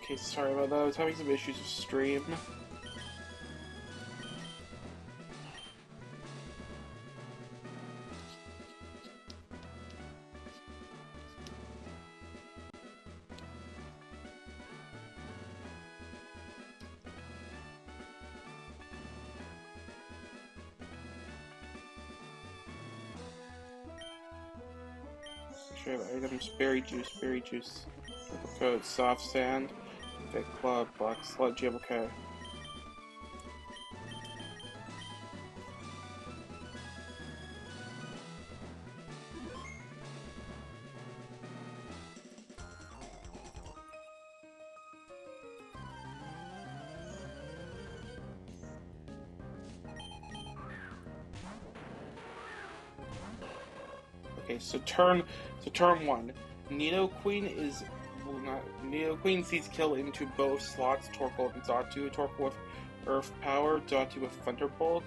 Okay, sorry about that. I was having some issues with stream. Share the items: berry juice, purple coat, soft sand, thick club, black sludge. Yep, okay. Okay, so turn one. Nidoqueen sees kill into both slots, Torkoal and Xatu. Torkoal with Earth Power, Xatu with Thunderbolt.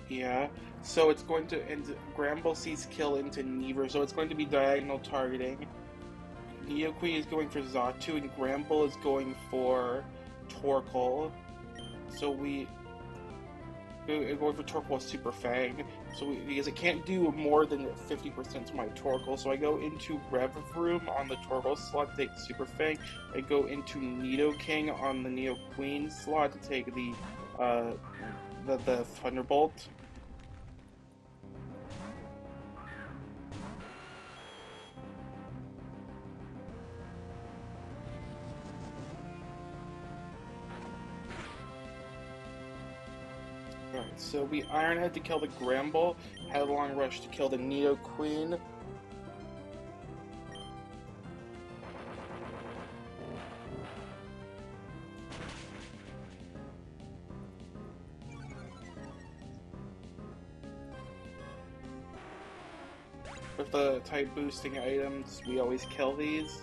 Yeah. So it's going to end. Gramble sees kill into Neaver, so it's going to be diagonal targeting. Nidoqueen is going for Xatu, and Gramble is going for Torkoal. So we going for Torkoal Super Fang, because it can't do more than 50% to my Torkoal, so I go into Rev Room on the Torkoal slot to take Super Fang. I go into Nidoking on the Nidoqueen slot to take the Thunderbolt. Alright, so we Iron Head to kill the Gramble, Headlong Rush to kill the Nidoqueen. With the type boosting items, we always kill these.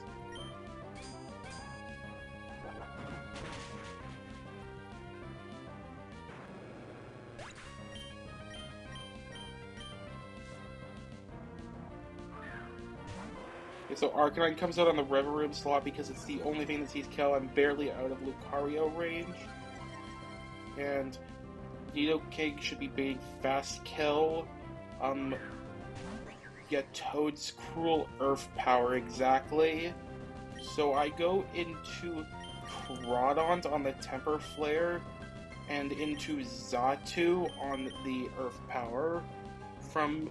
So Arcanine comes out on the Reverie slot because it's the only thing that sees kill. I'm barely out of Lucario range. And Nidoking should be big fast kill. Get Toad's Cruel Earth Power exactly. So I go into Crawdont on the Temper Flare and into Xatu on the Earth Power from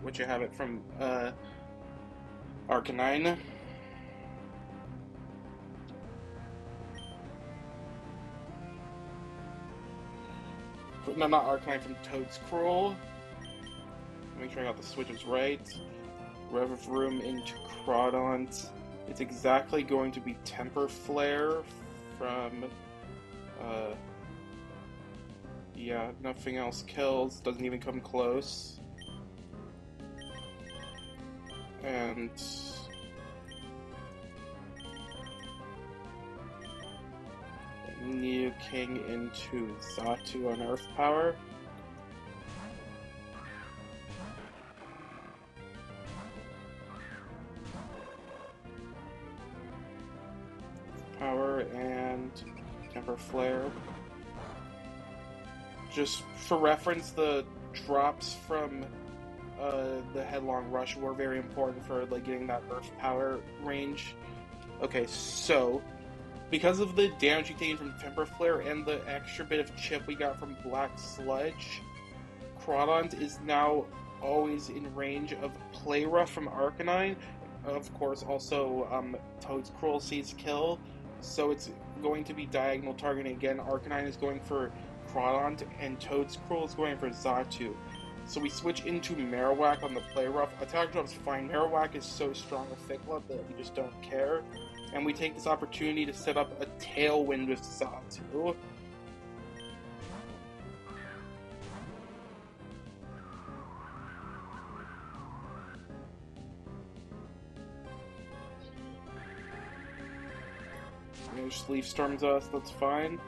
which I have it from Arcanine. No, not Arcanine, from Toad's Cruel. Make sure I got the switches right. Rev Room into Crawdont. It's exactly going to be Temper Flare from yeah, nothing else kills, doesn't even come close. And Nidoking into Xatu on Earth Power. Power and Temper Flare. Just for reference, the drops from the Headlong Rush were very important for getting that Earth Power range. Okay, so because of the damage you taken from Temper Flare and the extra bit of chip we got from Black Sludge, Crawdont is now always in range of Play Rough from Arcanine. Of course, also Toad's Cruel sees kill, so it's going to be diagonal targeting again. Arcanine is going for Crawdont, and Toad's Cruel is going for Xatu. So we switch into Marowak on the Play Rough. Attack drop's fine. Marowak is so strong with Thick Club that we just don't care. And we take this opportunity to set up a Tailwind with Xatu. Just Leaf Storms us, that's fine.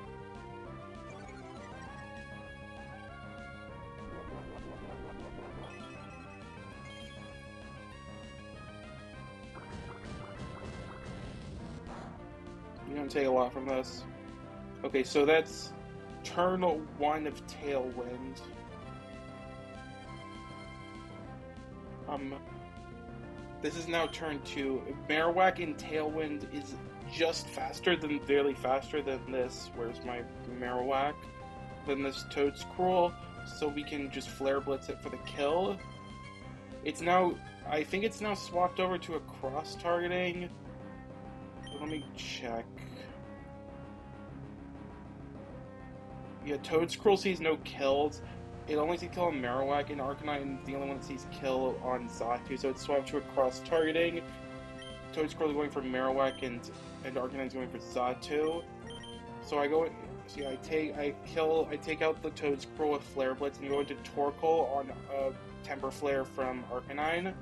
gonna take a lot from this. Okay, so that's turn 1 of Tailwind. This is now turn 2. Marowak in Tailwind is just faster than, barely faster than this. Where's my Marowak? Than this Toedscruel, so we can just Flare Blitz it for the kill. It's now, I think it's now swapped over to a cross targeting. Let me check. Yeah, Toedscruel sees no kills. It only sees kill on Marowak, and Arcanine is the only one that sees kill on Xatu, so it's swapped to a cross targeting. Toedscruel is going for Marowak, and Arcanine is going for Xatu. So I go, see, I take out the Toedscruel with Flare Blitz and go into Torkoal on Temper Flare from Arcanine.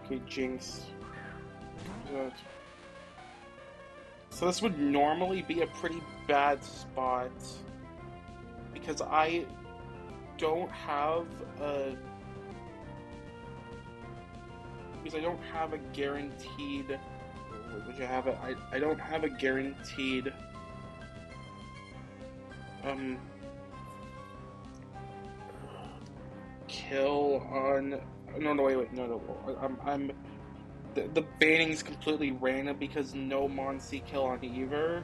Okay, Jinx. So this would normally be a pretty bad spot because I don't have a guaranteed. Would you have it? I don't have a guaranteed kill on. No, wait, no. The banning is completely random because no Monstie kill on either.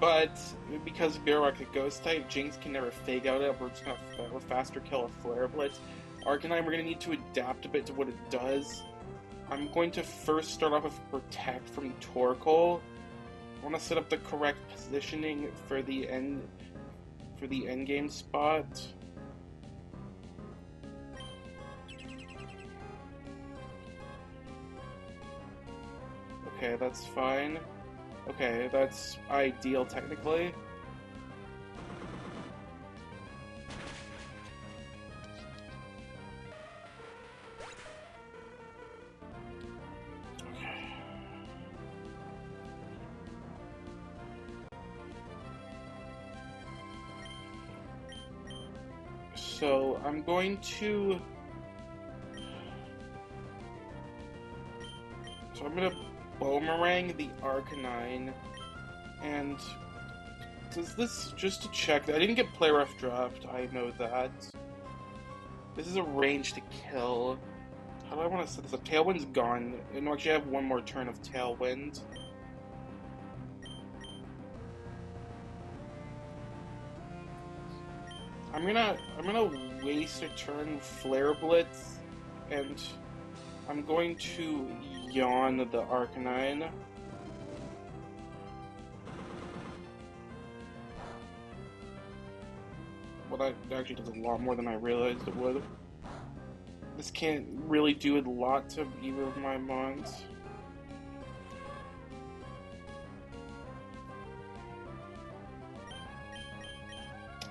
But because Marowak is a ghost type, Jinx can never fake out it. We're just gonna faster kill a Flare Blitz. Arcanine, we're gonna need to adapt a bit to what it does. I'm going to first start off with Protect from Torkoal. I want to set up the correct positioning for the end game spot. Okay, that's fine. Okay, that's ideal technically. Okay. So I'm going to. So I'm gonna Boomerang the Arcanine, and does this, just to check, I didn't get play rough dropped, I know that. This is a range to kill. How do I want to set this up? Tailwind's gone, and actually I have one more turn of Tailwind. I'm gonna waste a turn Flare Blitz, and I'm going to Yawn the Arcanine. Well, that actually does a lot more than I realized it would. This can't really do a lot to either of my mons.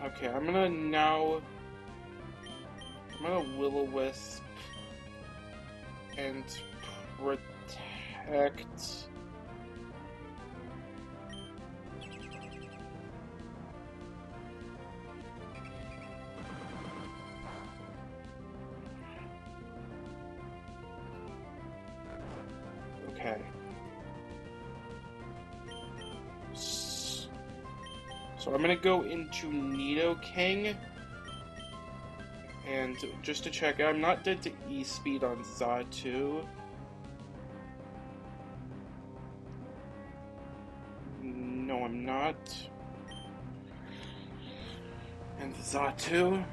Okay, I'm gonna Will-O-Wisp and Protect. Okay. So I'm gonna go into Nidoking, and just to check, I'm not dead to E-Speed on Xatu. No, I'm not. And Xatu.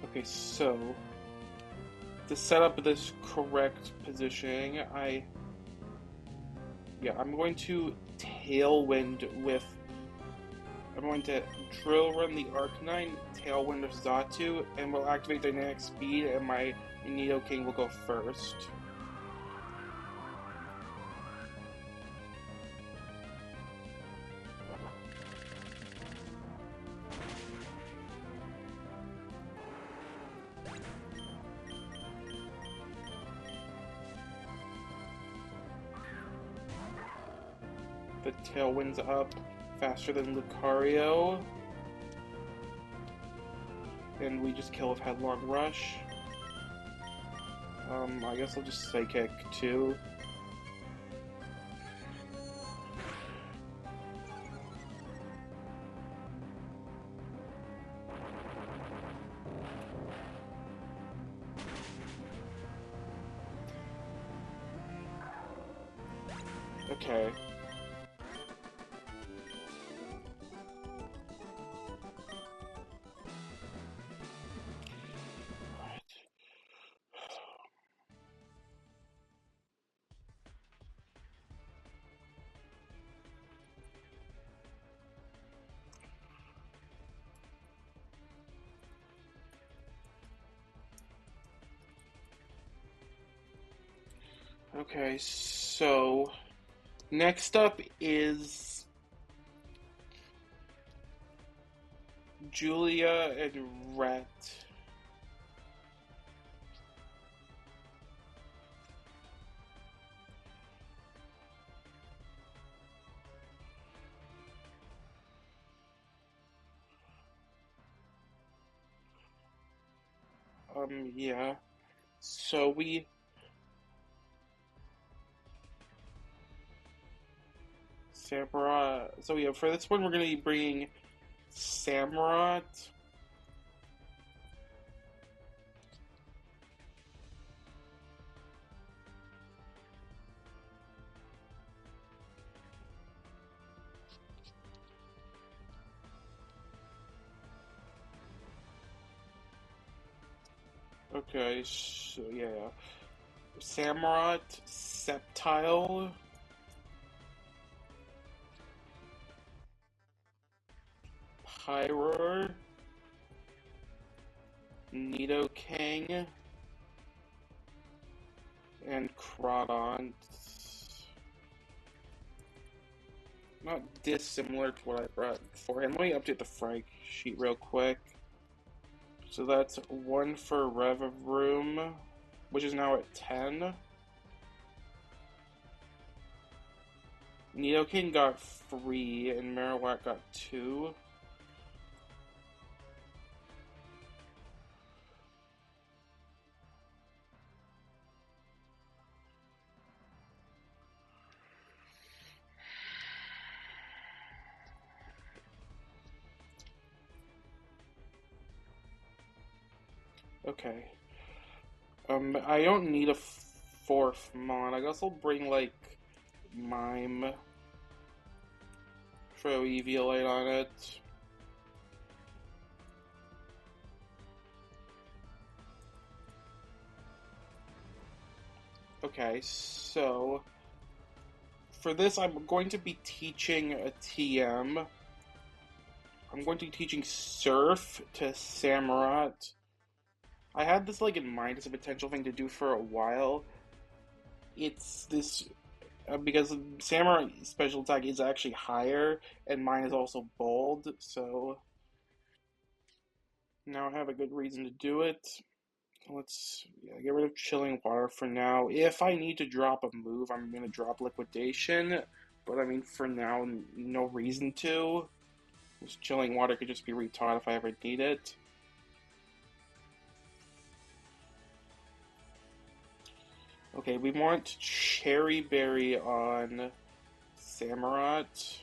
Okay, so to set up this correct positioning, I'm going to Tailwind with. I'm going to Drill Run the Arcanine, Tailwind of Xatu, and we'll activate Dynamic Speed, and my Nidoking will go first. The Tailwind's up faster than Lucario. And we just kill with Headlong Rush. I guess I'll just Psychic too. Okay. Okay, so next up is Julia and Rhett. Yeah. So Samurott. So yeah, for this one we're gonna be bringing Samurott. Okay, so yeah. Samurott, Sceptile, Pyroar, Nidoking, and Crawdont. Not dissimilar to what I brought beforehand. Let me update the Frank sheet real quick. So that's 1 for Revavroom, which is now at 10. Nidoking got 3, and Marowak got 2. Okay. I don't need a 4th Mon. I guess I'll bring, like, Mime. Throw Eviolite on it. Okay, so for this I'm going to be teaching a TM. I'm going to be teaching Surf to Samurott. I had this like in mind as a potential thing to do for a while. It's this because Samurott special attack is actually higher, and mine is also bold, so now I have a good reason to do it. Let's get rid of Chilling Water for now. If I need to drop a move, I'm going to drop Liquidation, but I mean, for now, no reason to. This Chilling Water could just be retaught if I ever need it. Okay, we want Cherry Berry on Samurott.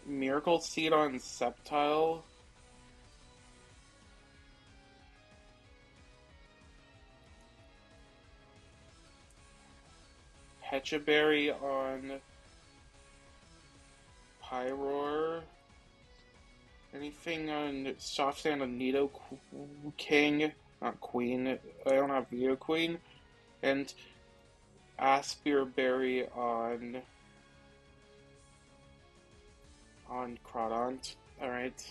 Miracle Seed on Sceptile. Hechaberry on Pyroar. Anything on Soft Sand on Nido King? Not Queen. I don't have Nido Queen. And Aspir Berry on on Crawdont. Alright.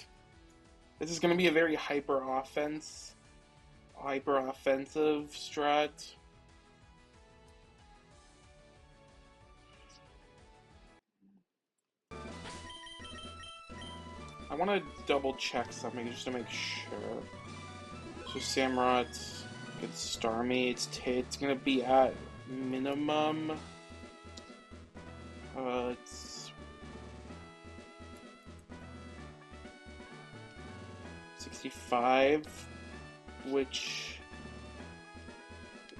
This is going to be a very hyper-offensive strat. I want to double check something just to make sure. So Samurott could Starmie. It's going to be at minimum. It's 65, which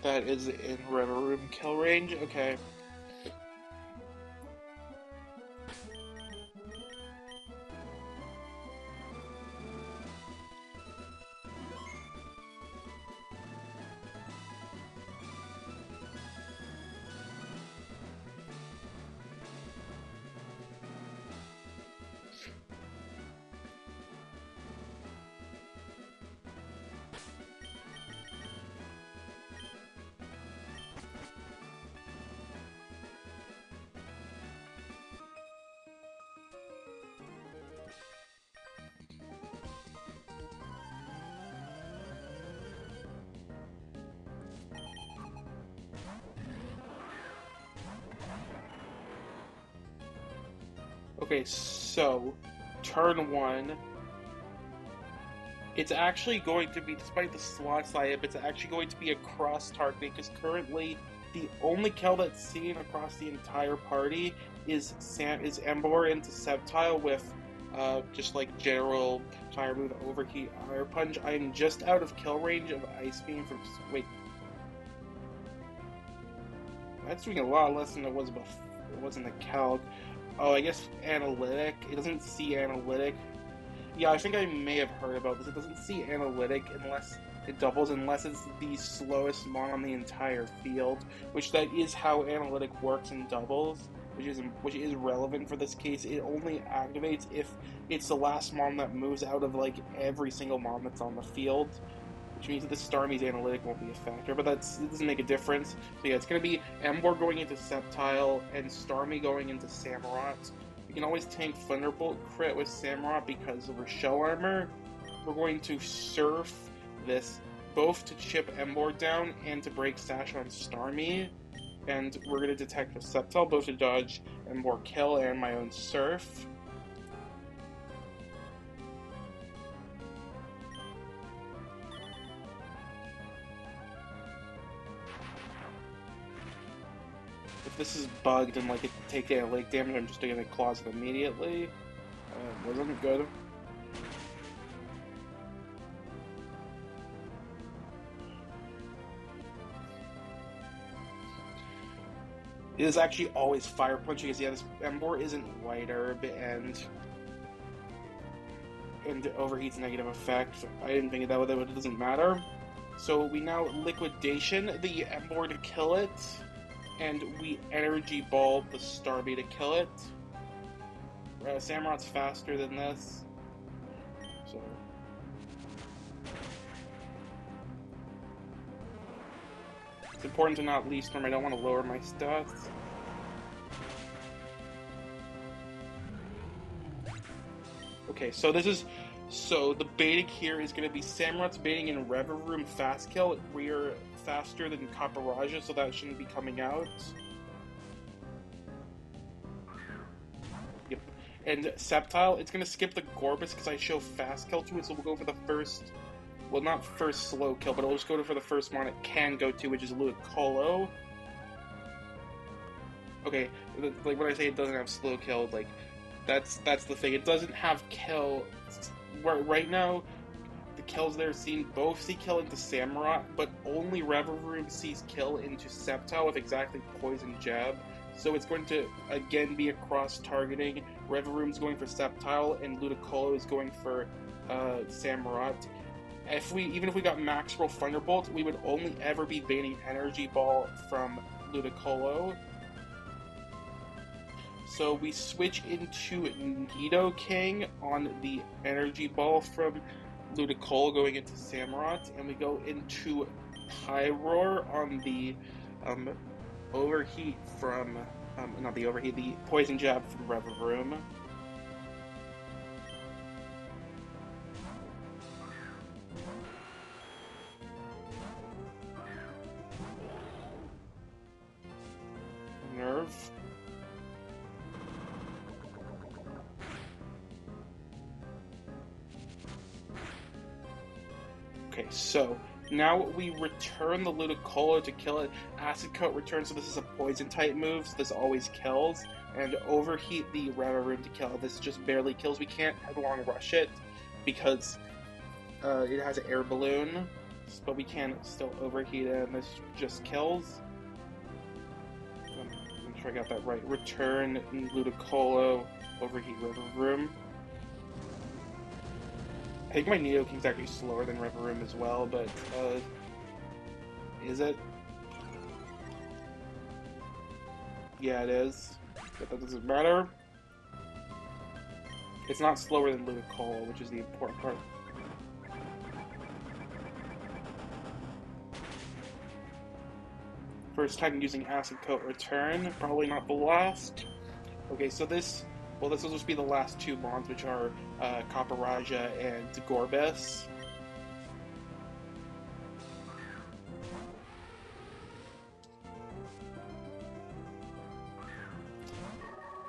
that is in Reverum kill range. Okay. Okay, so turn 1. It's actually going to be, despite the slots I have, it's actually going to be a cross-targeting, because currently the only kill that's seen across the entire party is Embor into Sceptile with just like general fire move, Overheat, Fire Punch. I'm just out of kill range of Ice Beam from... Wait. That's doing a lot less than it was before. It wasn't the calc. Oh, I guess Analytic. It doesn't see Analytic. Yeah, I think I may have heard about this. It doesn't see Analytic unless it doubles, unless it's the slowest mon on the entire field, which that is how Analytic works in doubles, which is relevant for this case. It only activates if it's the last mon that moves out of like every single mon that's on the field, which means that the Starmie's Analytic won't be a factor, but it doesn't make a difference. So yeah, it's going to be Embor going into Sceptile and Starmie going into Samurott. You can always tank Thunderbolt crit with Samurott because of her shell armor. We're going to Surf this both to chip Embor down and to break Sash on Starmie. And we're going to detect the Sceptile, both to dodge Embor kill and my own Surf. If this is bugged and like it takes Analytic damage, I'm just going to claws it immediately. Wasn't good. It is actually always Fire Punch because yeah, this Embor isn't White Herb and Overheat's negative effect. I didn't think of that, but it doesn't matter. So we now Liquidation the Embor to kill it. And we Energy Ball the Starmie to kill it. Samurott's faster than this. So. It's important to not leave Storm. I don't want to lower my stats. Okay, so this is... So the baiting here is going to be Samurott's baiting in Reverum Fast Kill. We are faster than Caparaja, so that shouldn't be coming out. Yep. And Sceptile, it's going to skip the Gorbis because I show Fast Kill to it, so we'll go for the first... Well, not first slow kill, but it'll just go for the first mon it can go to, which is Ludicolo. Okay, like when I say it doesn't have slow kill, like, that's the thing. It doesn't have kill... Right now, the kills they're seeing both see kill into Samurott, but only Reverum sees kill into Sceptile with exactly Poison Jab. So it's going to, again, be a cross-targeting. Reverum's going for Sceptile, and Ludicolo is going for Samurott. Even if we got Max Roll Thunderbolt, we would only ever be baiting Energy Ball from Ludicolo. So we switch into Nidoking on the Energy Ball from Ludicolo going into Samurott, and we go into Pyroar on the Overheat from, not the Overheat, the Poison Jab from Reverum. curve. Okay, so now we return the Ludicolo to kill it. Acid Coat returns, so this is a poison type move, so this always kills. And overheat the Reverum to kill. This just barely kills. We can't headlong rush it because it has an air balloon, but we can still overheat it, and this just kills. Make sure I got that right. Return Ludicolo, overheat Reverum. I think my Nidoking's actually slower than Reverum as well, but, is it? Yeah, it is. But that doesn't matter. It's not slower than Ludicolo, which is the important part. First time using Acid Coat Return, probably not the last. Okay, so this will just be the last two mons, which are Copperaja and Gorbis.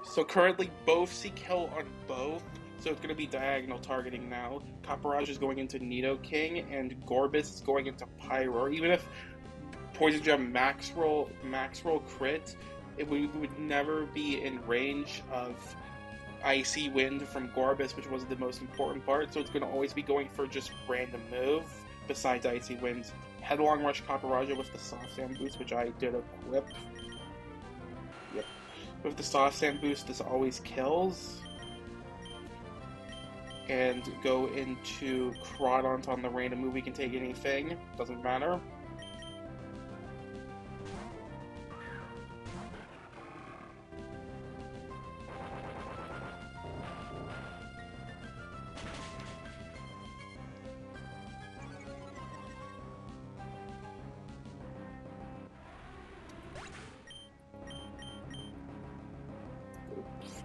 So currently both see kill on both, so it's going to be diagonal targeting now. Copperaja is going into Nidoking, and Gorbis is going into Pyro. Even if Poison Gem max roll crit, it would never be in range of Icy Wind from Gorbis, which was the most important part, so it's going to always be going for just random move besides Icy Wind. Headlong Rush Copperaja with the Soft Sand boost, which I did equip. Yep. With the Soft Sand boost, this always kills. And go into Crawdont on the random move. We can take anything, doesn't matter.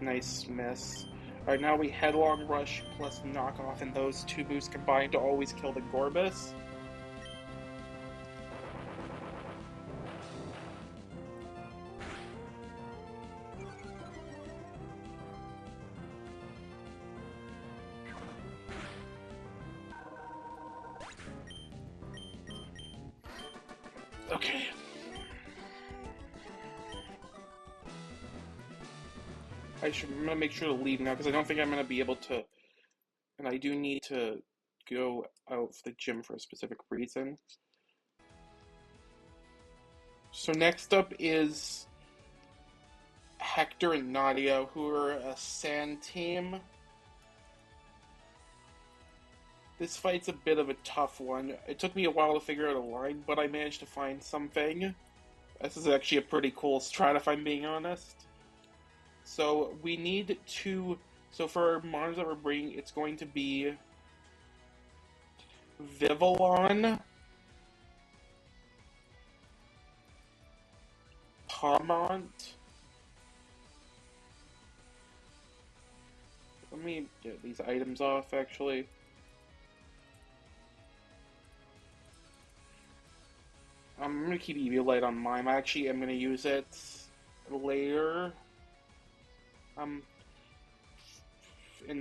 Nice miss. Alright, now we Headlong Rush plus Knockoff, and those two boosts combined to always kill the Gorbis. Okay. I'm gonna make sure to leave now because I don't think I'm gonna be able to, and I do need to go out of the gym for a specific reason. So next up is Hector and Nadia, who are a sand team. This fight's a bit of a tough one. It took me a while to figure out a line, but I managed to find something. This is actually a pretty cool strat, if I'm being honest. So we need to. So for our mons that we're bringing, it's going to be Vivillon, Palmont. Let me get these items off, actually. I'm gonna keep Eviolite on mine. I actually am gonna use it later. And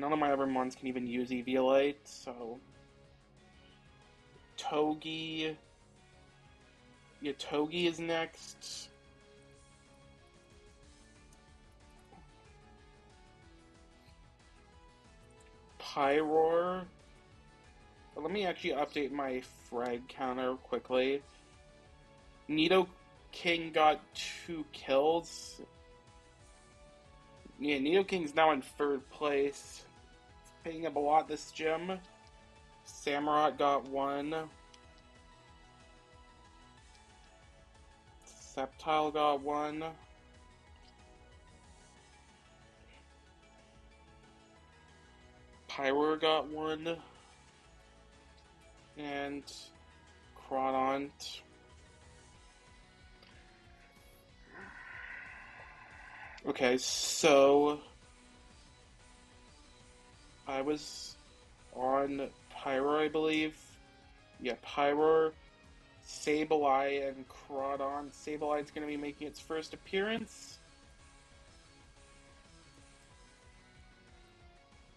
none of my other mons can even use Eviolite, so Togi. Yeah, Togi is next. Pyroar. Let me actually update my frag counter quickly. Nidoking got 2 kills. Yeah, Nidoking's now in 3rd place. Picking up a lot this gym. Samurott got 1. Sceptile got 1. Pyroar got 1. And Crawdont. Okay, so I was on Pyro, I believe. Yeah, Pyro, Sableye, and Crawdont. Sableye's going to be making its first appearance.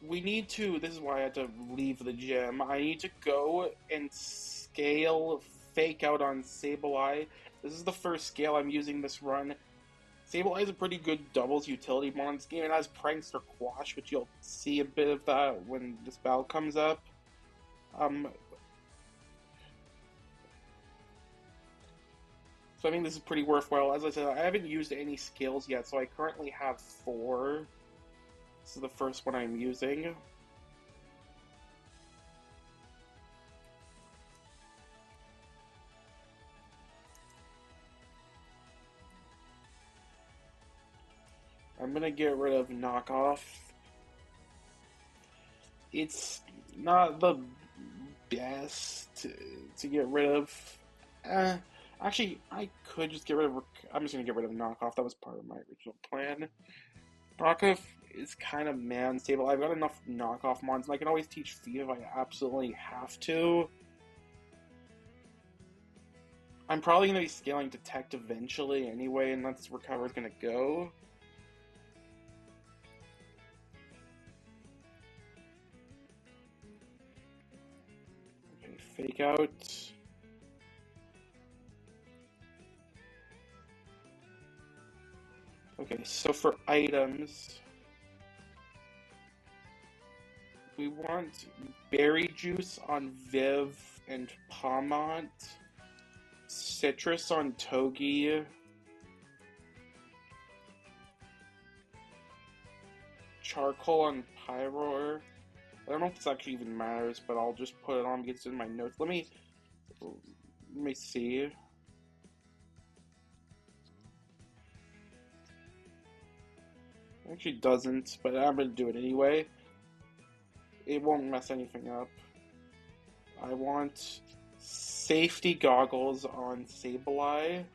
we need to. This is why I had to leave the gym. I need to go and scale Fake Out on Sableye. This is the first scale I'm using this run. Sableye is a pretty good doubles utility mod in this game. It has Prankster Quash, which you'll see a bit of that when this battle comes up. So I think this is pretty worthwhile. As I said, I haven't used any skills yet, so I currently have 4. This is the first one I'm using. I'm gonna get rid of Knockoff. It's not the best to get rid of. Actually, I could just get rid of. I'm just gonna get rid of Knockoff. That was part of my original plan. Knockoff is kind of man-stable. I've got enough Knockoff mons, and I can always teach Feet if I absolutely have to. I'm probably gonna be scaling Detect eventually anyway, and that's where Recover's gonna go. Okay, Fake Out. Okay, so for items, we want Berry Juice on Viv and Palmont, Citrus on Togi, Charcoal on Pyroar. I don't know if this actually even matters, but I'll just put it on because it's in my notes. Let me see. It actually doesn't, but I'm gonna do it anyway. It won't mess anything up. I want Safety Goggles on Sableye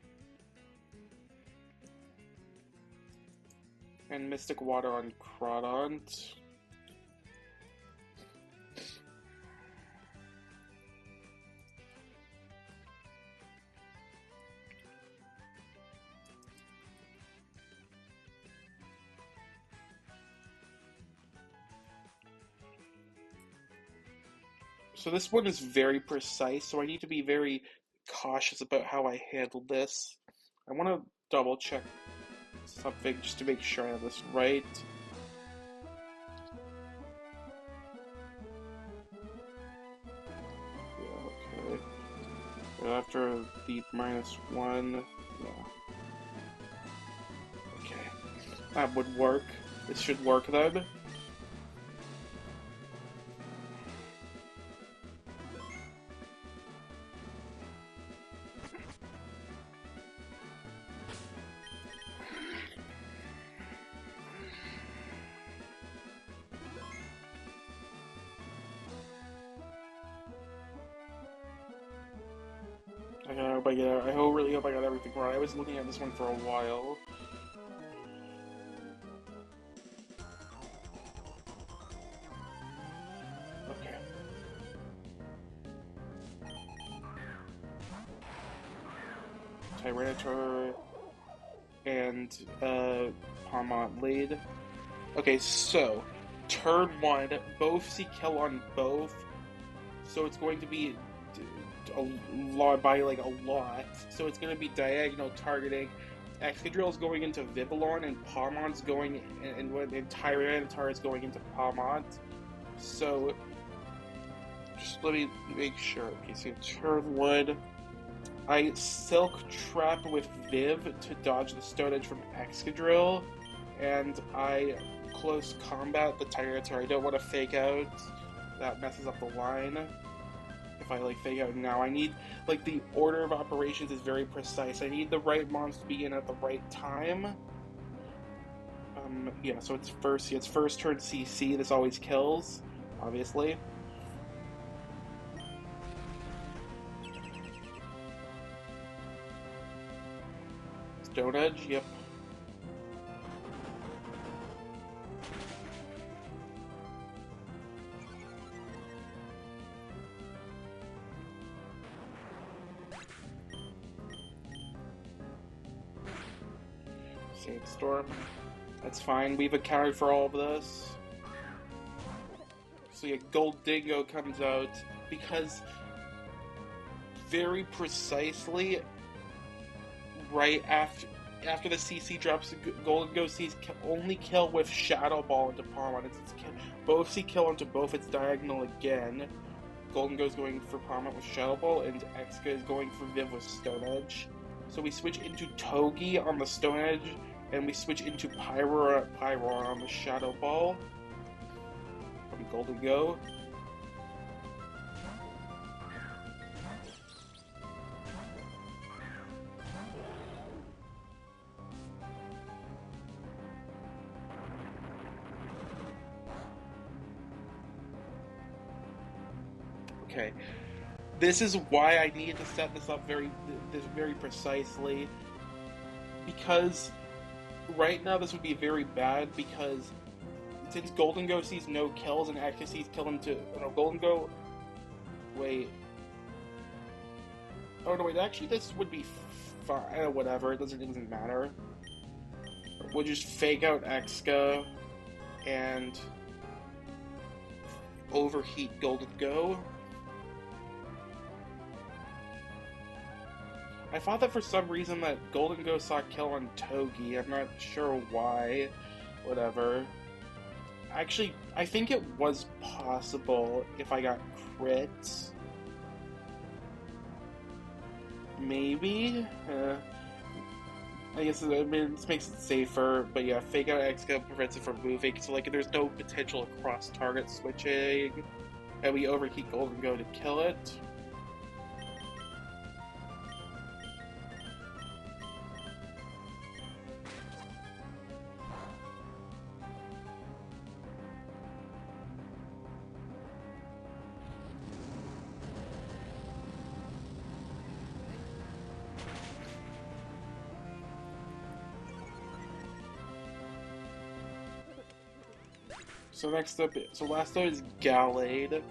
and Mystic Water on Crawdont. So this one is very precise, so I need to be very cautious about how I handle this. I want to double check something just to make sure I have this right. Yeah, okay. But after the -1, yeah. Okay. That would work. This should work then. I really hope I got everything right. I was looking at this one for a while. Okay. Tyranitar and Palmont lead. Okay, so turn 1, both see kill on both, so it's going to be a lot by like a lot. So it's going to be diagonal targeting. Excadrill's going into Vivillon, and Palmont's going, and Tyranitar is going into Palmont. So just let me make sure. Okay, so turn 1. I Silk Trap with Viv to dodge the Stone Edge from Excadrill, and I Close Combat the Tyranitar. I don't want to Fake Out. That messes up the line. If I Fake Out now, I need the order of operations is very precise. I need the right monster to be in at the right time. Yeah, so it's first turn CC. This always kills, obviously. Stone Edge, yep. Sandstorm. That's fine. We've accounted for all of this. So yeah, Gold Dingo comes out because very precisely right after the CC drops, Golden Go sees only kill with Shadow Ball into Pawmon. It's both see kill into both its diagonal again. Golden Go is going for Pawmon with Shadow Ball, and Exca is going for Viv with Stone Edge. So we switch into Togi on the Stone Edge, and we switch into Pyroar on the Shadow Ball from Golden Go. Okay, this is why I needed to set this up very precisely, because right now this would be very bad, because since Golden Go sees no kills and Exca sees kill into Golden Go. Wait. Oh no, wait. Actually, this would be fine. Whatever. It doesn't matter. We'll just fake out Exca and overheat Golden Go. I thought that for some reason that Golden Go saw kill on Togi. I'm not sure why. Whatever. Actually, I think it was possible if I got crits. Maybe? I guess this makes it safer, but yeah, fake out Exca prevents it from moving, so like there's no potential cross-target switching, and we overheat Golden Go to kill it. So next up, last up is Gallade.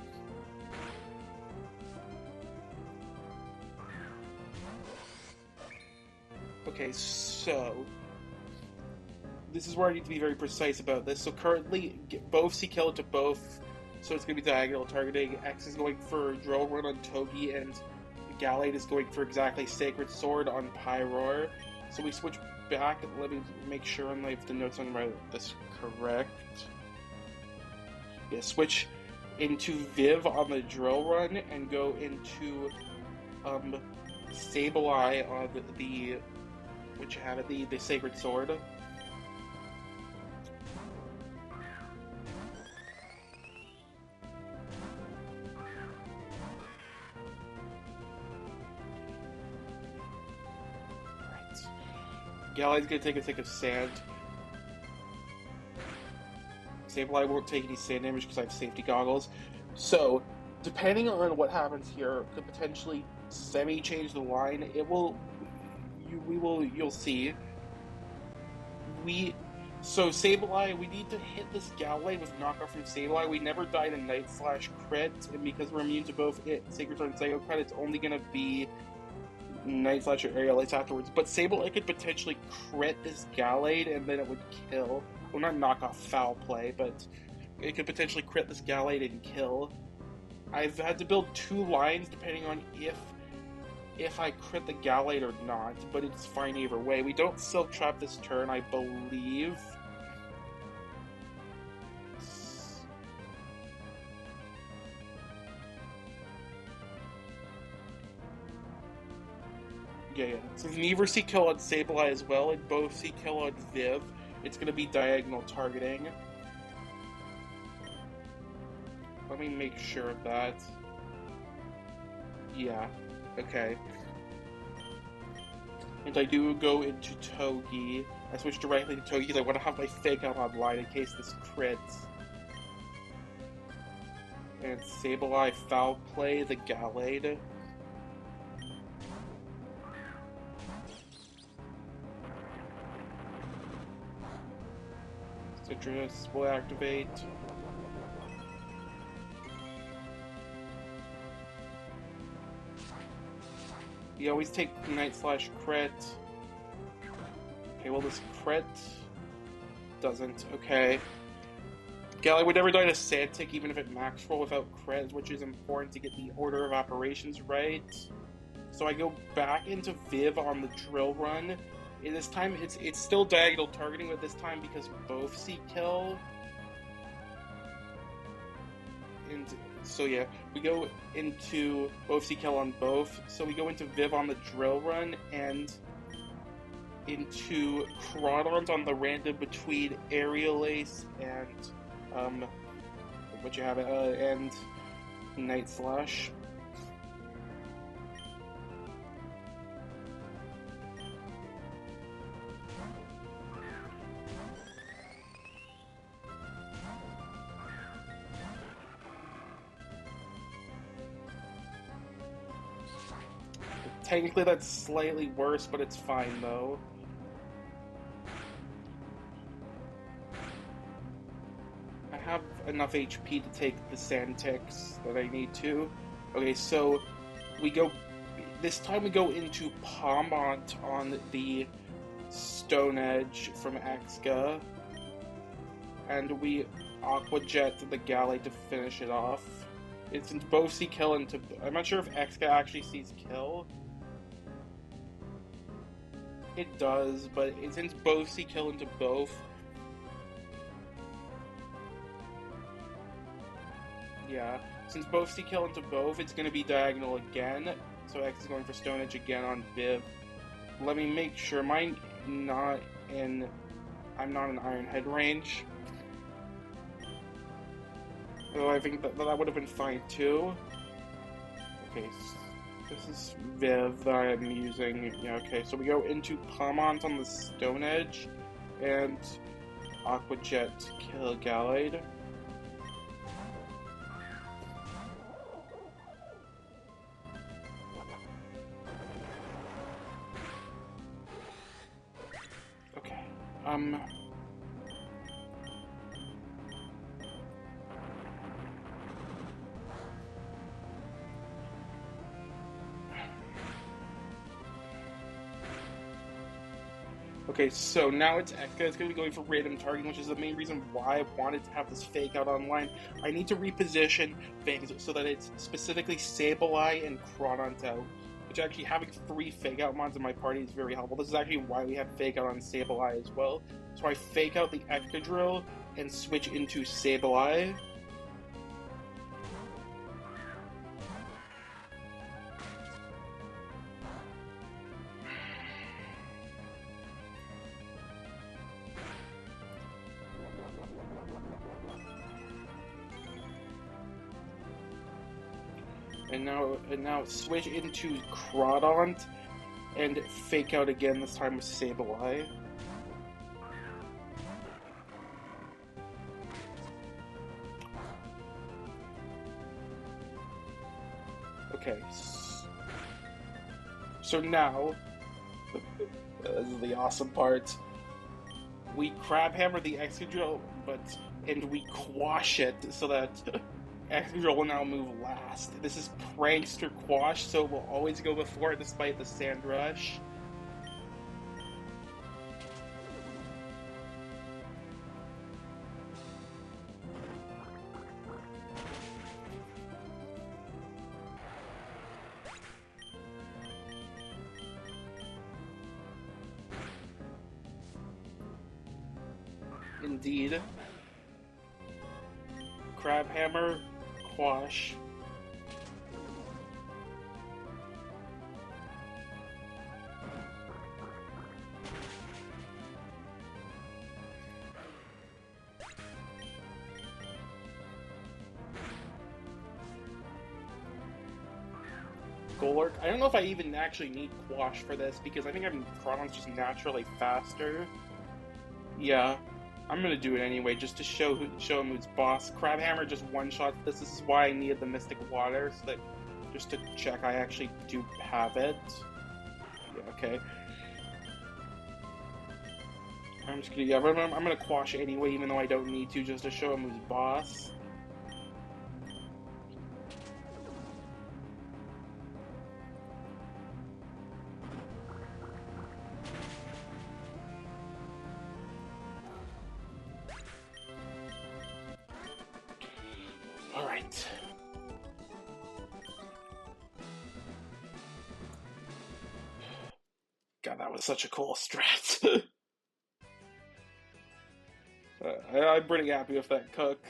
Okay, so this is where I need to be very precise about this. So currently, both see kill into both, so it's going to be diagonal targeting. X is going for Drill Run on Togi, and Gallade is going for exactly Sacred Sword on Pyroar. So we switch back, and let me make sure and leave the notes on this correct. Yeah, switch into Viv on the Drill Run and go into Sableye on the Sacred Sword. Right. Galade's gonna take a tick of sand. Sableye won't take any sand damage because I have safety goggles. So, depending on what happens here, could potentially semi-change the line. You'll see. So Sableye, we need to hit this Gallade with knockoff from Sableye. We never died in Night Slash crit, and because we're immune to both Sacred Sword and Psycho crit, it's only gonna be Night Slash or Aerial Lights afterwards. But Sableye could potentially crit this Gallade, and then it would kill. Well, not knock off foul play, but it could potentially crit this Gallade and kill. I've had to build 2 lines depending on if I crit the Gallade or not, but it's fine either way. We don't Silk Trap this turn, I believe. Yeah. Since neither see kill on Sableye as well, and both see kill on Viv, it's going to be diagonal targeting. Let me make sure of that. Yeah, okay. And I do go into Togi. I switch directly to Togi because I want to have my fake out online in case this crits. And Sableye foul play the Gallade. Citrus will activate. You always take Night Slash crit. Okay, well this crit doesn't. Okay. Galley would never die to sand tick even if it max roll without creds, which is important to get the order of operations right. So I go back into Viv on the drill run. And this time it's still diagonal targeting, but this time because both see kill. And so yeah, we go into both see kill on both. So we go into Viv on the drill run and into Crawdons on the random between Aerial Ace and what you have and Night Slash. Technically that's slightly worse, but it's fine though. I have enough HP to take the sand ticks that I need to. Okay, so we go. This time we go into Palmont on the Stone Edge from Exga, and we Aqua Jet the Galley to finish it off. It's since both see kill into. I'm not sure if Exga actually sees kill. It does, but since both see kill into both. Yeah, since both see kill into both, it's going to be diagonal again. So X is going for Stone Edge again on Viv. Let me make sure. I'm not in Iron Head range. Though I think that would have been fine too. Okay, this is Viv that I'm using. Yeah, okay, so we go into Palmont on the Stone Edge and Aqua Jet kill Gallade. Okay, so now it's Ekka. It's going to be going for random targeting, which is the main reason why I wanted to have this fake out online. I need to reposition things so that it's specifically Sableye and Crawdon's out, which actually having 3 fake out mods in my party is very helpful. This is actually why we have fake out on Sableye as well. So I fake out the Excadrill and switch into Sableye. And now switch into Crawdon and fake out again, this time with Sableye. Okay. So now, this is the awesome part. We Crab Hammer the Excadrill, and we quash it so that Excadrill will now move last. This is Prankster Quash, so we'll always go before it despite the Sand Rush. Indeed. Crab Hammer, Quash. Golurk. I don't know if I even actually need Quash for this, because I think Crawdon's just naturally faster. Yeah. I'm gonna do it anyway, just to show him who's boss. Crabhammer just one-shots this. This is why I needed the Mystic Water, so that just to check I actually do have it. Yeah, okay. I'm just gonna, yeah, I'm gonna Quash anyway, even though I don't need to, just to show him who's boss. God, that was such a cool strat. I'm pretty happy with that cook.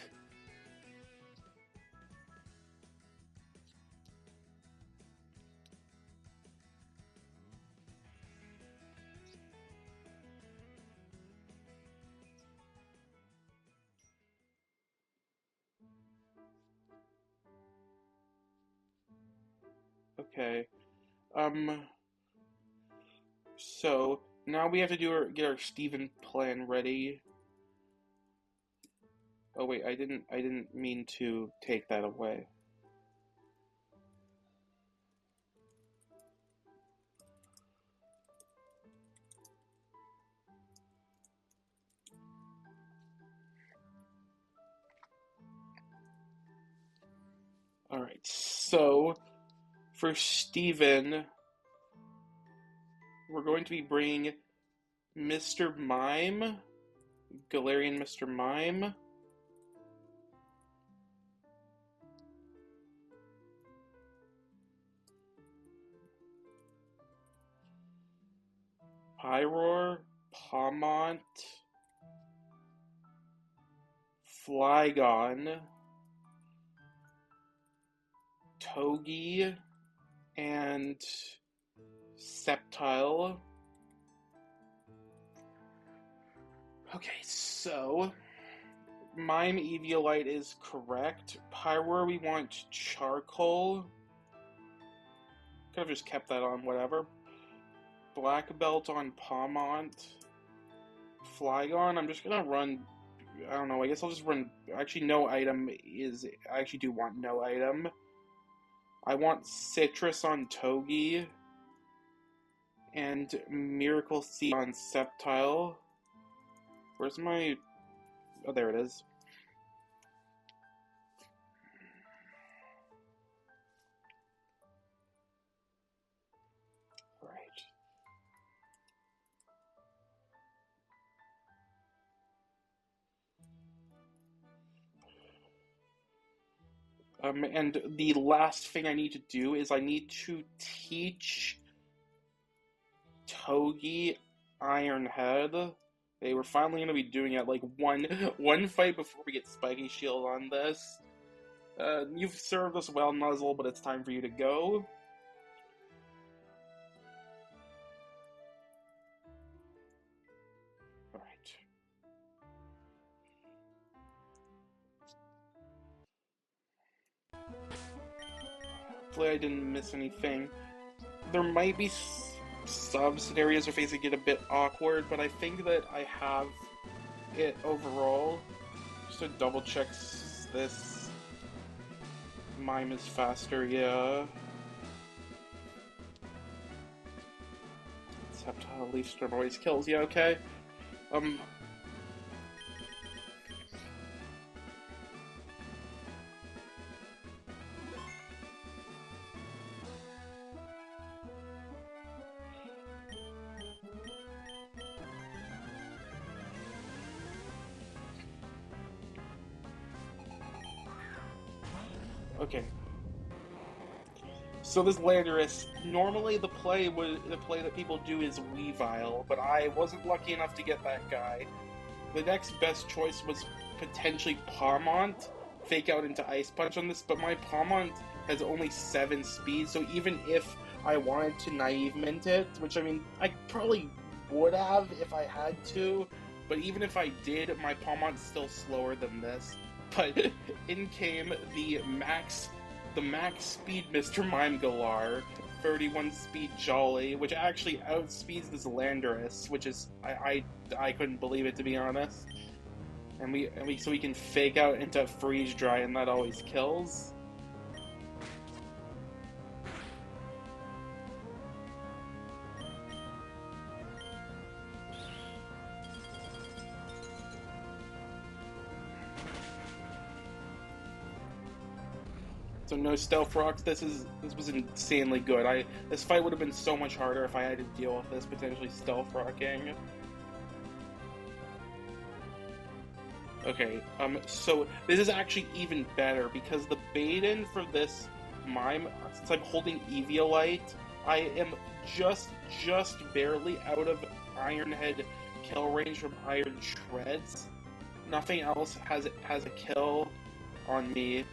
Okay. So now we have to get our Steven plan ready. Oh wait, I didn't mean to take that away. Alright, so for Steven, we're going to be bringing Mr. Mime, Galarian Mr. Mime. Pyroar, Pawmont, Flygon, Togi, and Sceptile. Okay, so Mime Eviolite is correct. Pyroar, we want Charcoal. Could have just kept that on, whatever. Black Belt on Pawmont. Flygon, I'm just gonna run. I don't know, I guess I'll just run. Actually, no item is. I actually do want no item. I want Citrus on Togi. And Miracle Seed on Sceptile. Where's my... Oh, there it is. Right. And the last thing I need to do is I need to teach Togi Iron Head. They were finally going to be doing it like one fight before we get Spiky Shield on this. You've served us well, Nuzzle, but it's time for you to go. Alright. Hopefully I didn't miss anything. There might be some scenarios where things get a bit awkward, but I think that I have it overall. Just to double check this. Mime is faster, yeah. Sceptile Leaf Storm always kills, yeah, okay. Okay. So this Landorus, normally the play that people do is Weavile, but I wasn't lucky enough to get that guy. The next best choice was potentially Pawmont, fake out into Ice Punch on this, but my Pawmont has only 7 speed, so even if I wanted to Naive Mint it, which I mean, I probably would have if I had to, but even if I did, my Pawmont's still slower than this. But in came the max speed Mr. Mime Galar, 31 speed Jolly, which actually outspeeds this Landorus, which is I couldn't believe it, to be honest. And we can fake out into Freeze Dry, and that always kills. So no Stealth Rocks. This was insanely good. This fight would have been so much harder if I had to deal with this potentially Stealth Rocking. Okay, so this is actually even better because the bait-in for this Mime, since I'm holding Eviolite, I am just barely out of Iron Head kill range from Iron Shreds. Nothing else has a kill on me.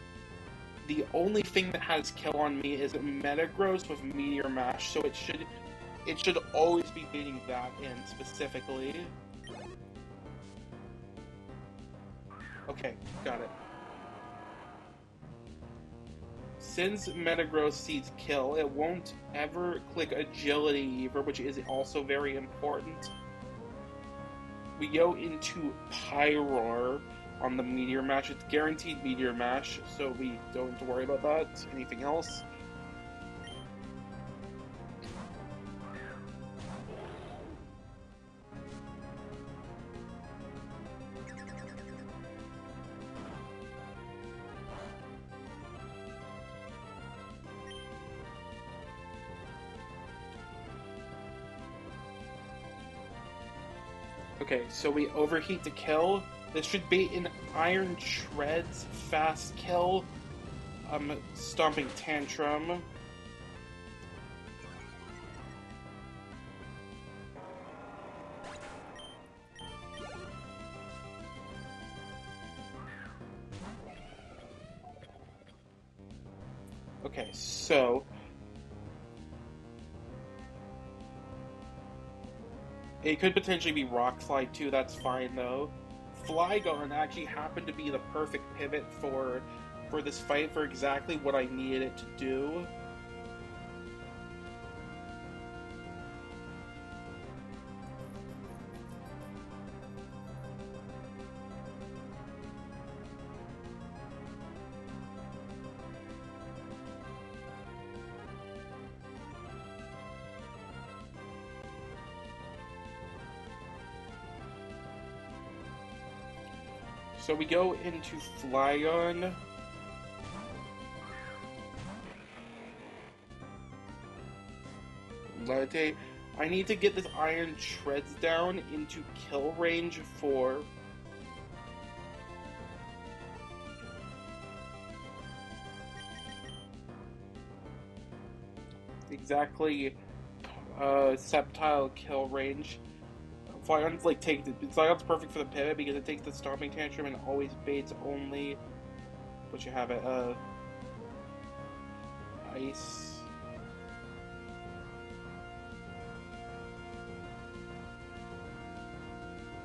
The only thing that has kill on me is Metagross with Meteor Mash, so it should always be beating that in specifically. Okay, got it. Since Metagross sees kill, it won't ever click Agility either, which is also very important. We go into Pyroar on the Meteor Mash. It's guaranteed Meteor Mash, so we don't have to worry about that. Anything else? Okay, so we overheat to kill. This should be an Iron Shreds fast kill. Stomping Tantrum. Okay, so it could potentially be Rock Slide too, that's fine though. Flygon actually happened to be the perfect pivot for this fight, for exactly what I needed it to do. So we go into Flygon. Levitate. I need to get this Iron Shreds down into kill range for exactly Sceptile kill range. Flygon's like Flygon's perfect for the pivot because it takes the Stomping Tantrum and always baits only. But you have it, Ice.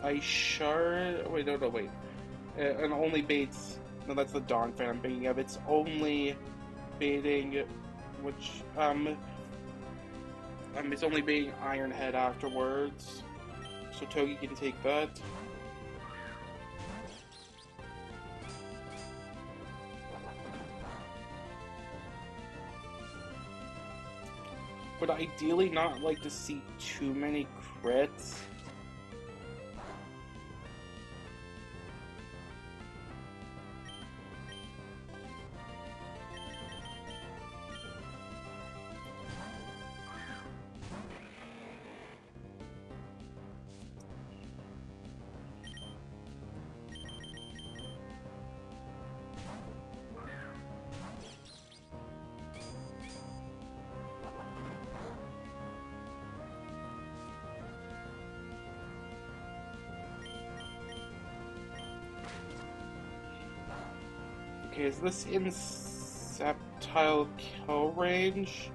Ice Shard. Wait, no, wait. And only baits. No, that's the Dawn fan I'm thinking of. It's only baiting, which it's only baiting Iron Head afterwards. So Togi can take that. Would ideally not like to see too many crits. Okay, is this in Sceptile kill range?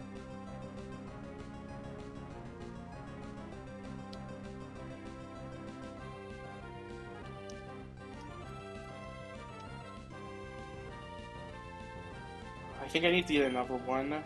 I think I need to get another one.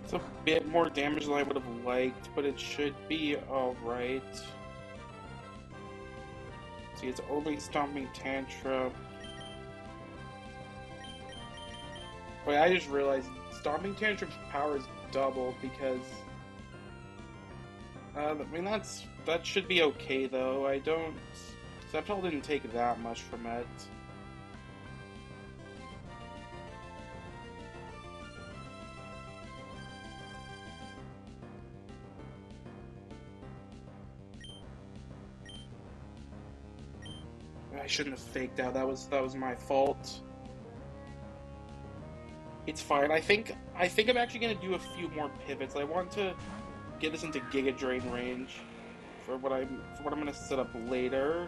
It's a bit more damage than I would have liked, but it should be alright. See, it's only Stomping Tantrum. Wait, I just realized Stomping Tantrum's power is doubled because... I mean, that should be okay, though. I don't... Sceptile didn't take that much from it. I shouldn't have faked out. That was my fault. It's fine. I think I'm actually gonna do a few more pivots. I want to get this into Giga Drain range for what I'm gonna set up later.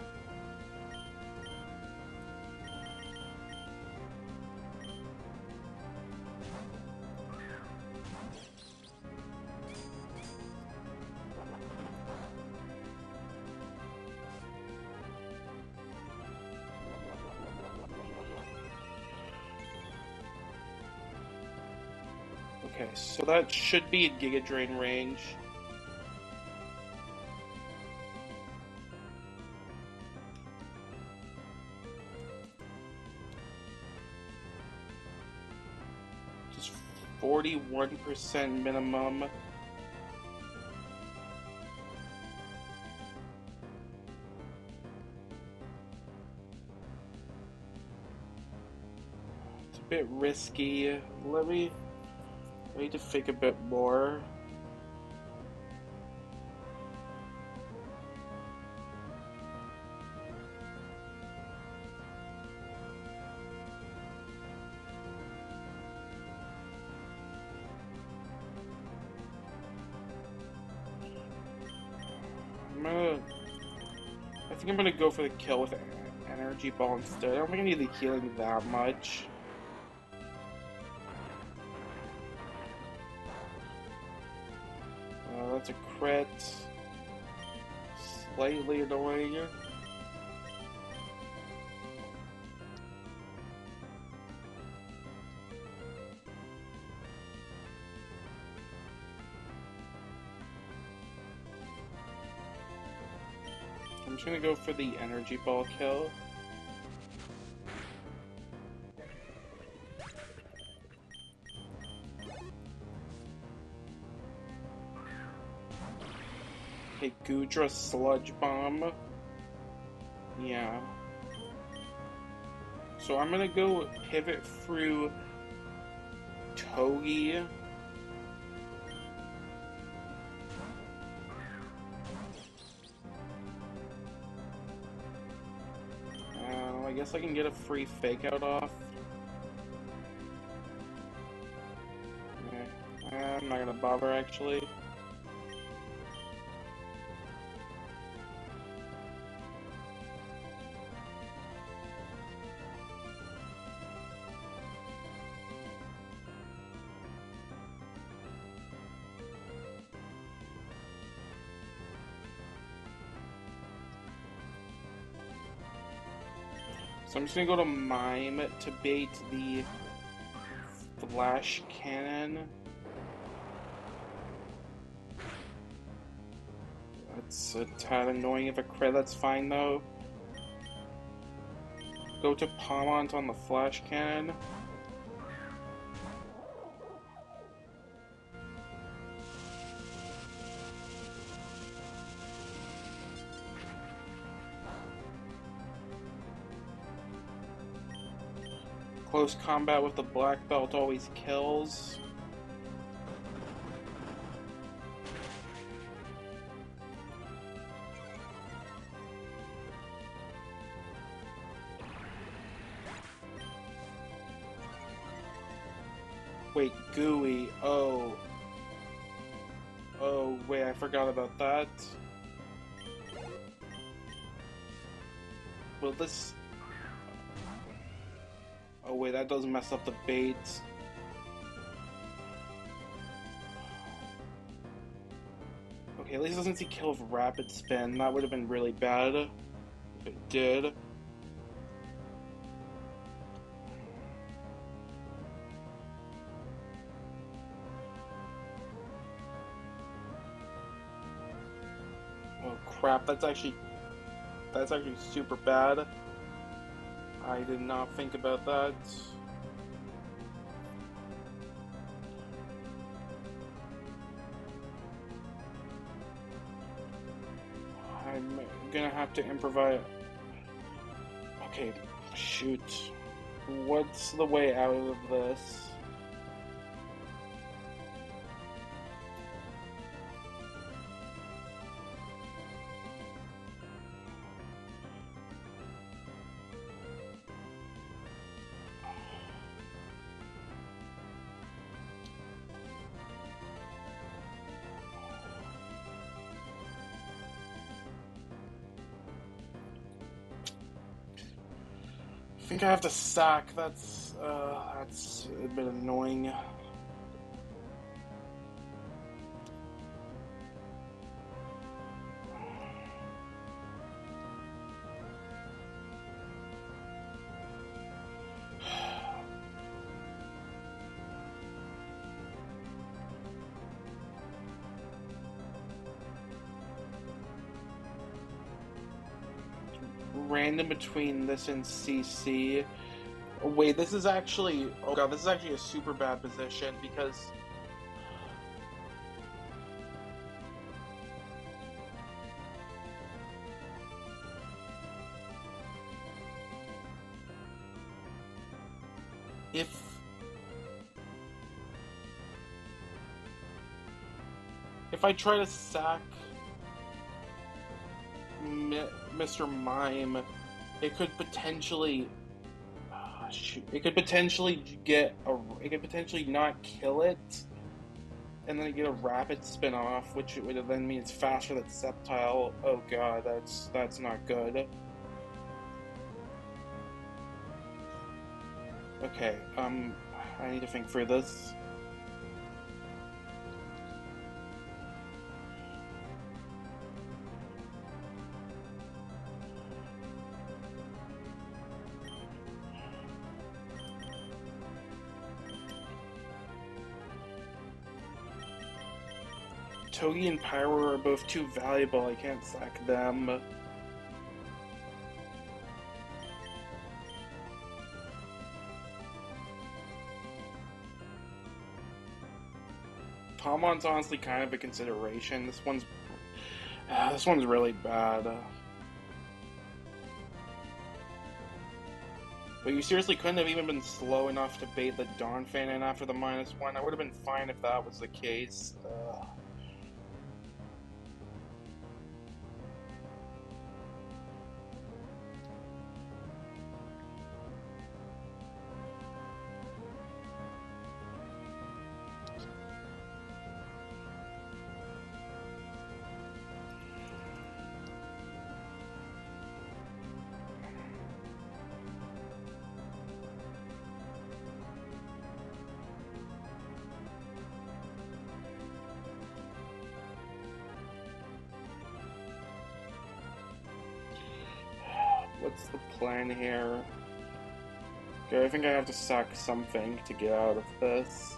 Okay, so that should be in Giga Drain range. Just 41% minimum. It's a bit risky. I need to fake a bit more. I think I'm gonna go for the kill with Energy Ball instead. I don't think I need the healing that much. That's a crit. Slightly annoying. I'm just gonna go for the Energy Ball kill. Okay, Gudra Sludge Bomb. Yeah. So I'm gonna go pivot through Togi. I guess I can get a free fake out off. Okay. I'm not gonna bother actually. So I'm just gonna go to Mime to bait the Flash Cannon. That's a tad annoying if a crit, that's fine though. Go to Palmont on the Flash Cannon. Close combat with the black belt always kills. Wait, Gooey. Oh. Oh, wait, I forgot about that. Will this... Oh wait, that does mess up the bait. Okay, at least it doesn't see kill with Rapid Spin. That would have been really bad if it did. crap, that's actually super bad. I did not think about that. I'm gonna have to improvise. Okay, shoot. What's the way out of this? I think I have to sack. That's a bit annoying. Random between this and CC. Wait, this is actually... Oh god, this is actually a super bad position because... If I try to sack Mr. Mime, it could potentially... shoot. It could potentially It could potentially not kill it, and then get a rapid spin off, which would then mean it's faster than Sceptile. Oh god, that's not good. Okay, I need to think through this. Togi and Pyro are both too valuable, I can't sack them. Palmon's honestly kind of a consideration. This one's really bad. But you seriously couldn't have even been slow enough to bait the Donphan in after the -1. I would have been fine if that was the case. What's the plan here? Okay, I think I have to sack something to get out of this.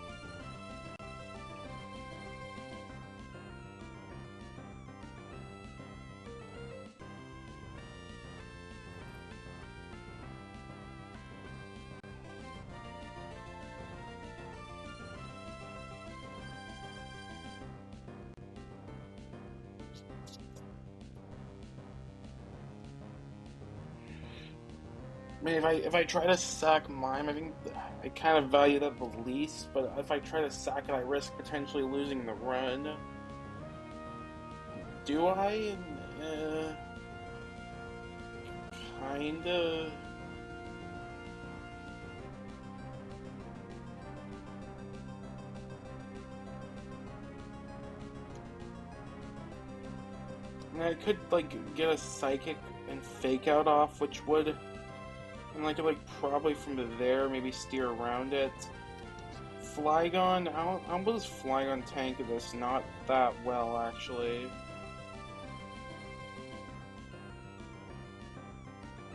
I mean, if I try to sack Mime, I think I kind of value that the least, but if I try to sack it, I risk potentially losing the run. Do I? Kinda. I mean, I could, like, get a Psychic and Fake Out off, which would... And I could, like, probably from there, maybe steer around it. Flygon, how does Flygon tank this? Not that well, actually.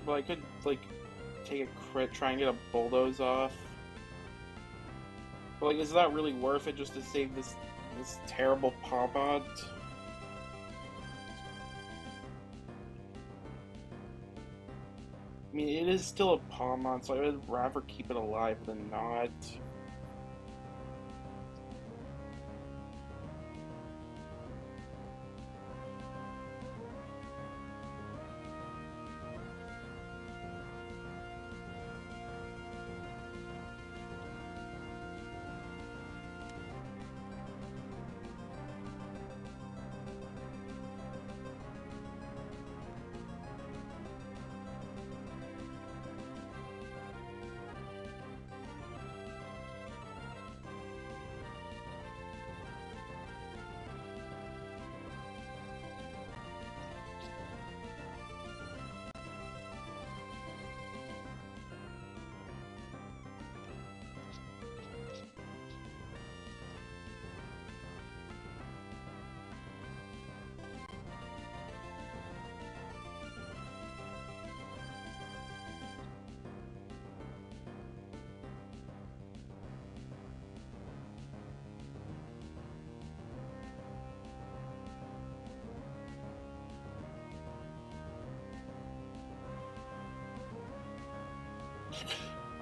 But I could, like, take a crit, try and get a Bulldoze off. But, like, is that really worth it just to save this terrible Pawpod? mean, it is still a Pokémon, so I would rather keep it alive than not.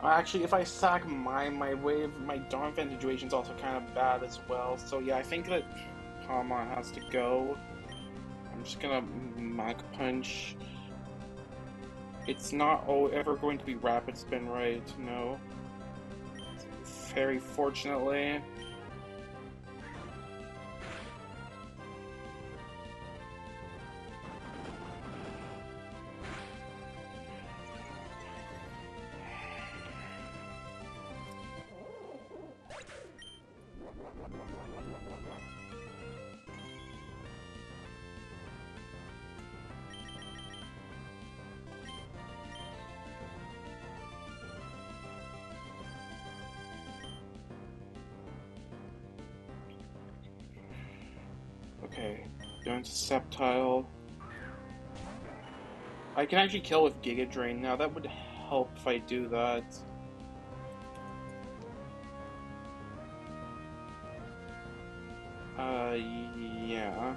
Actually, if I sack my wave, my Donphan situation's also kind of bad as well. So yeah, I think that Palmon has to go. I'm just gonna Mach Punch. It's not ever going to be Rapid Spin, right? No. Very fortunately. Okay, going to Sceptile. I can actually kill with Giga Drain now. That would help if I do that. Yeah.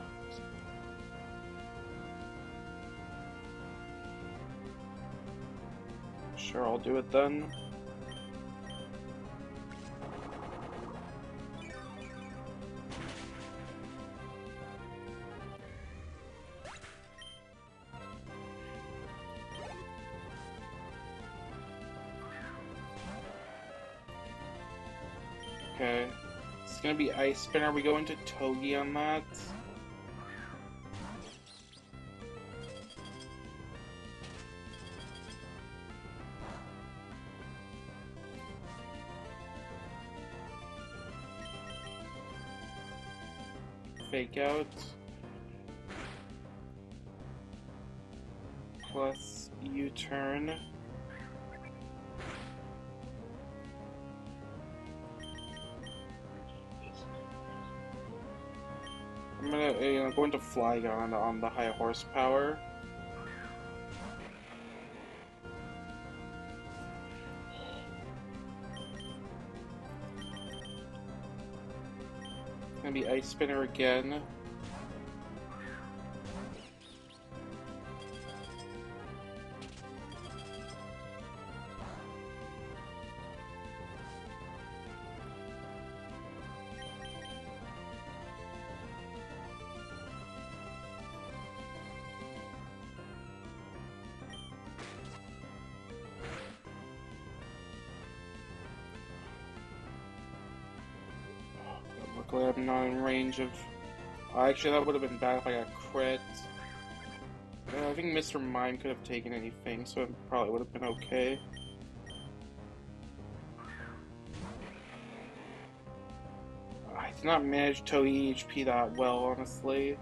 Sure, I'll do it then. Okay. It's gonna be Ice Spin. Are we going to Togi on that? Fake out. Plus U-turn. I'm gonna go into Flygon on the high horsepower. It's gonna be Ice Spinner again. Luckily, I'm not in range of. Actually, that would have been bad if I got crit. I think Mr. Mime could have taken anything, so it probably would have been okay. I did not manage to EHP that well, honestly.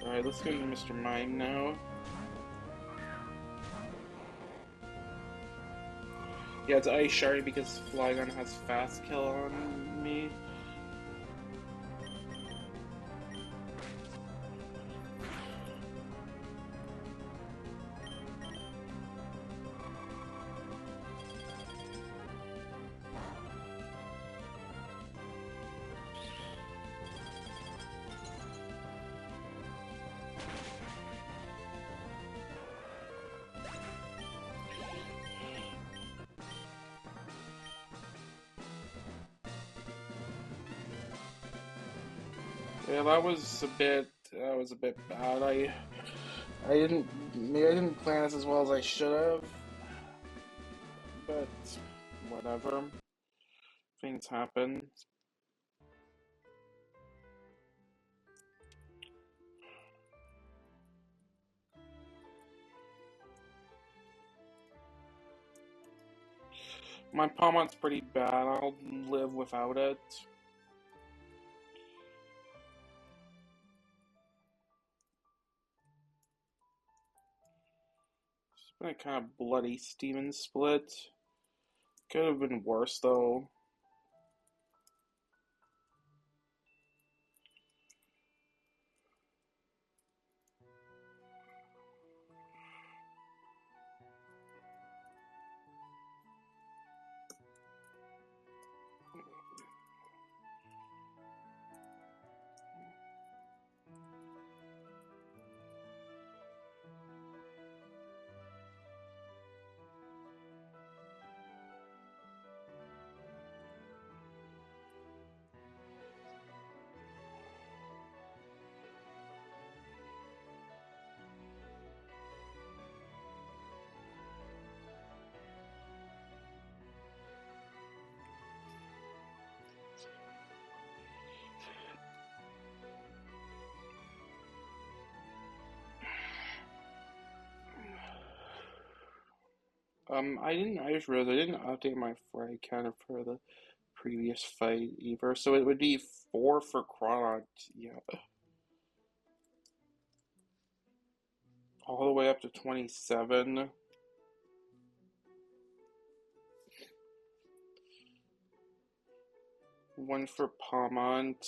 Alright, let's go to Mr. Mime now. Yeah, it's Ice Shard because Flygon has Fast Kill on me. Yeah, that was a bit bad. Maybe I didn't plan this as well as I should have, but whatever. Things happen. My Palmot's pretty bad. I'll live without it. It's been a kind of bloody Steven split. Could have been worse though. I just realized I didn't update my fry counter for the previous fight either, so it would be 4 for Chronox, yeah. All the way up to 27. One for Palmont,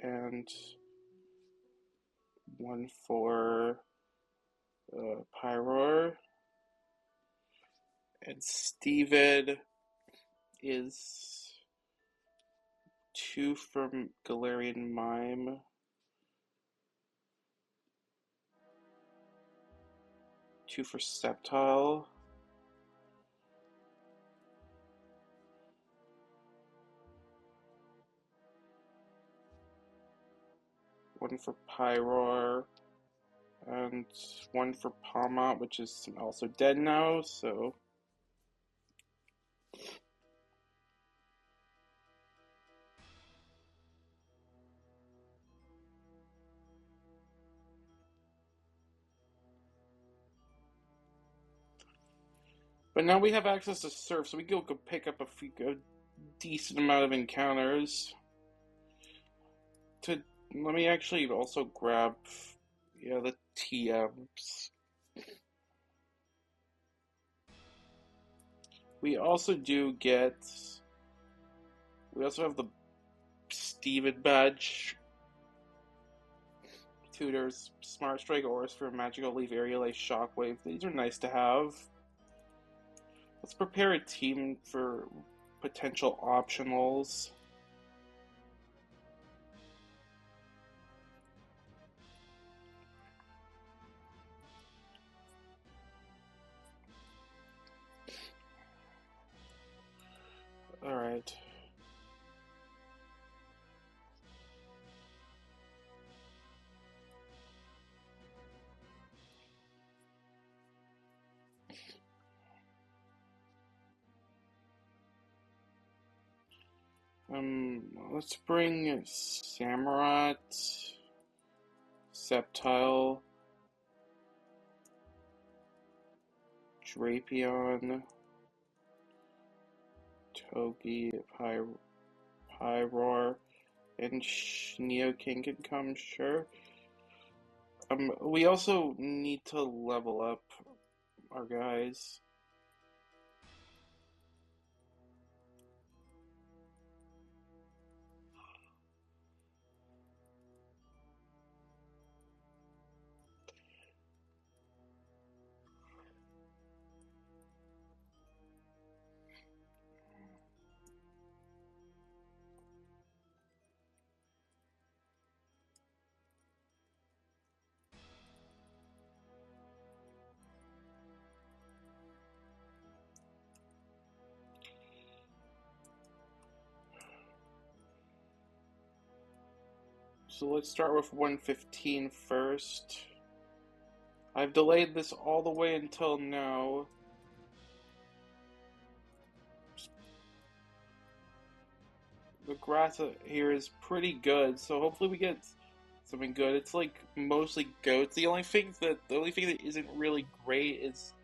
and one for Pyroar. And Steven is 2 from Galarian Mime. 2 for Sceptile. One for Pyroar. And one for Palmont, which is also dead now, so. But now we have access to Surf, so we can go pick up a decent amount of encounters. Let me actually also grab, the TMs. We also have the Steven badge. Tutors, Smart Strike, Aura Sphere, Magical Leaf, Aerial Ace, Shockwave. These are nice to have. Let's prepare a team for potential optionals. Alright. Let's bring Samurott, Sceptile, Drapion, Togi, Pyroar, and Neoking can come, sure. We also need to level up our guys. So let's start with 115 first. I've delayed this all the way until now. The grass here is pretty good, so hopefully we get something good. It's like mostly goats. The only thing that isn't really great is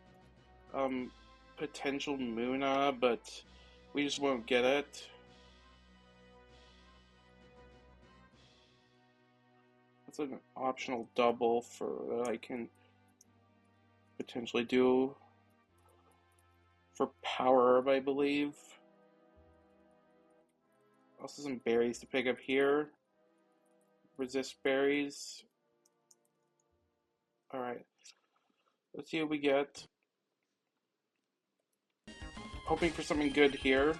potential Muna, but we just won't get it. That's an optional double for that I can potentially do for power herb, I believe. Also some berries to pick up here. Resist berries. Alright. Let's see what we get. Hoping for something good here.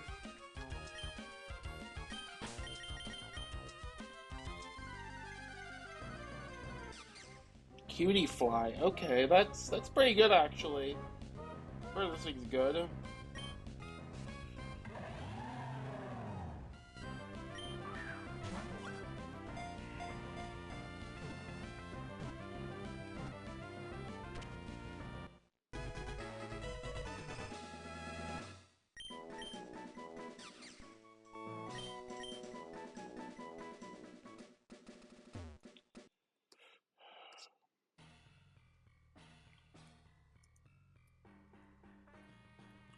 Cutie fly. Okay, that's pretty good actually. Where this thing's good.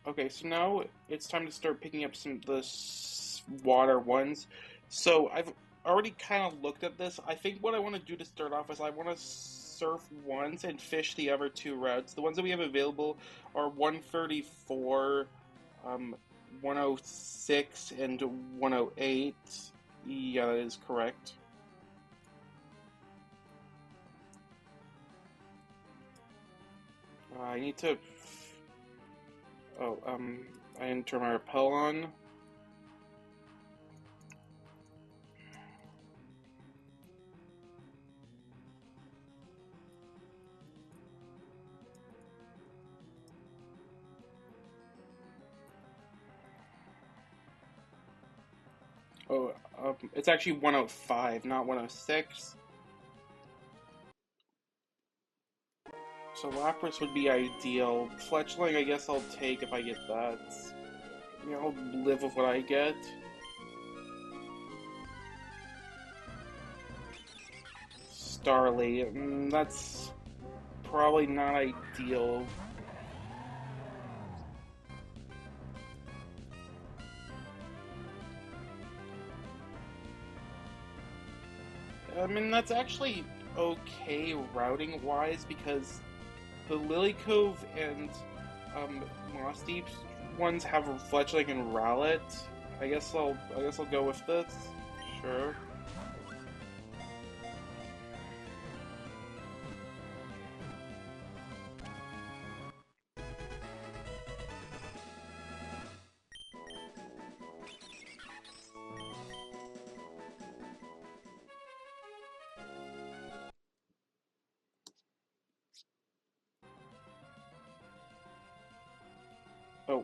Okay, so now it's time to start picking up some of the water ones. So I've already kind of looked at this. I think what I want to do to start off is I want to surf once and fish the other two routes. The ones that we have available are 134, 106, and 108. Yeah, that is correct. I need to... Oh, I didn't turn my repel on. Oh, it's actually 105, not 106. So Lapras would be ideal. Fletchling, I guess I'll take if I get that. I mean, I'll live with what I get. Starly, that's probably not ideal. I mean, that's actually okay routing-wise because the Lily Cove and Moss Deep ones have Fletchling and Rowlet. I guess I'll go with this. Sure. Oh,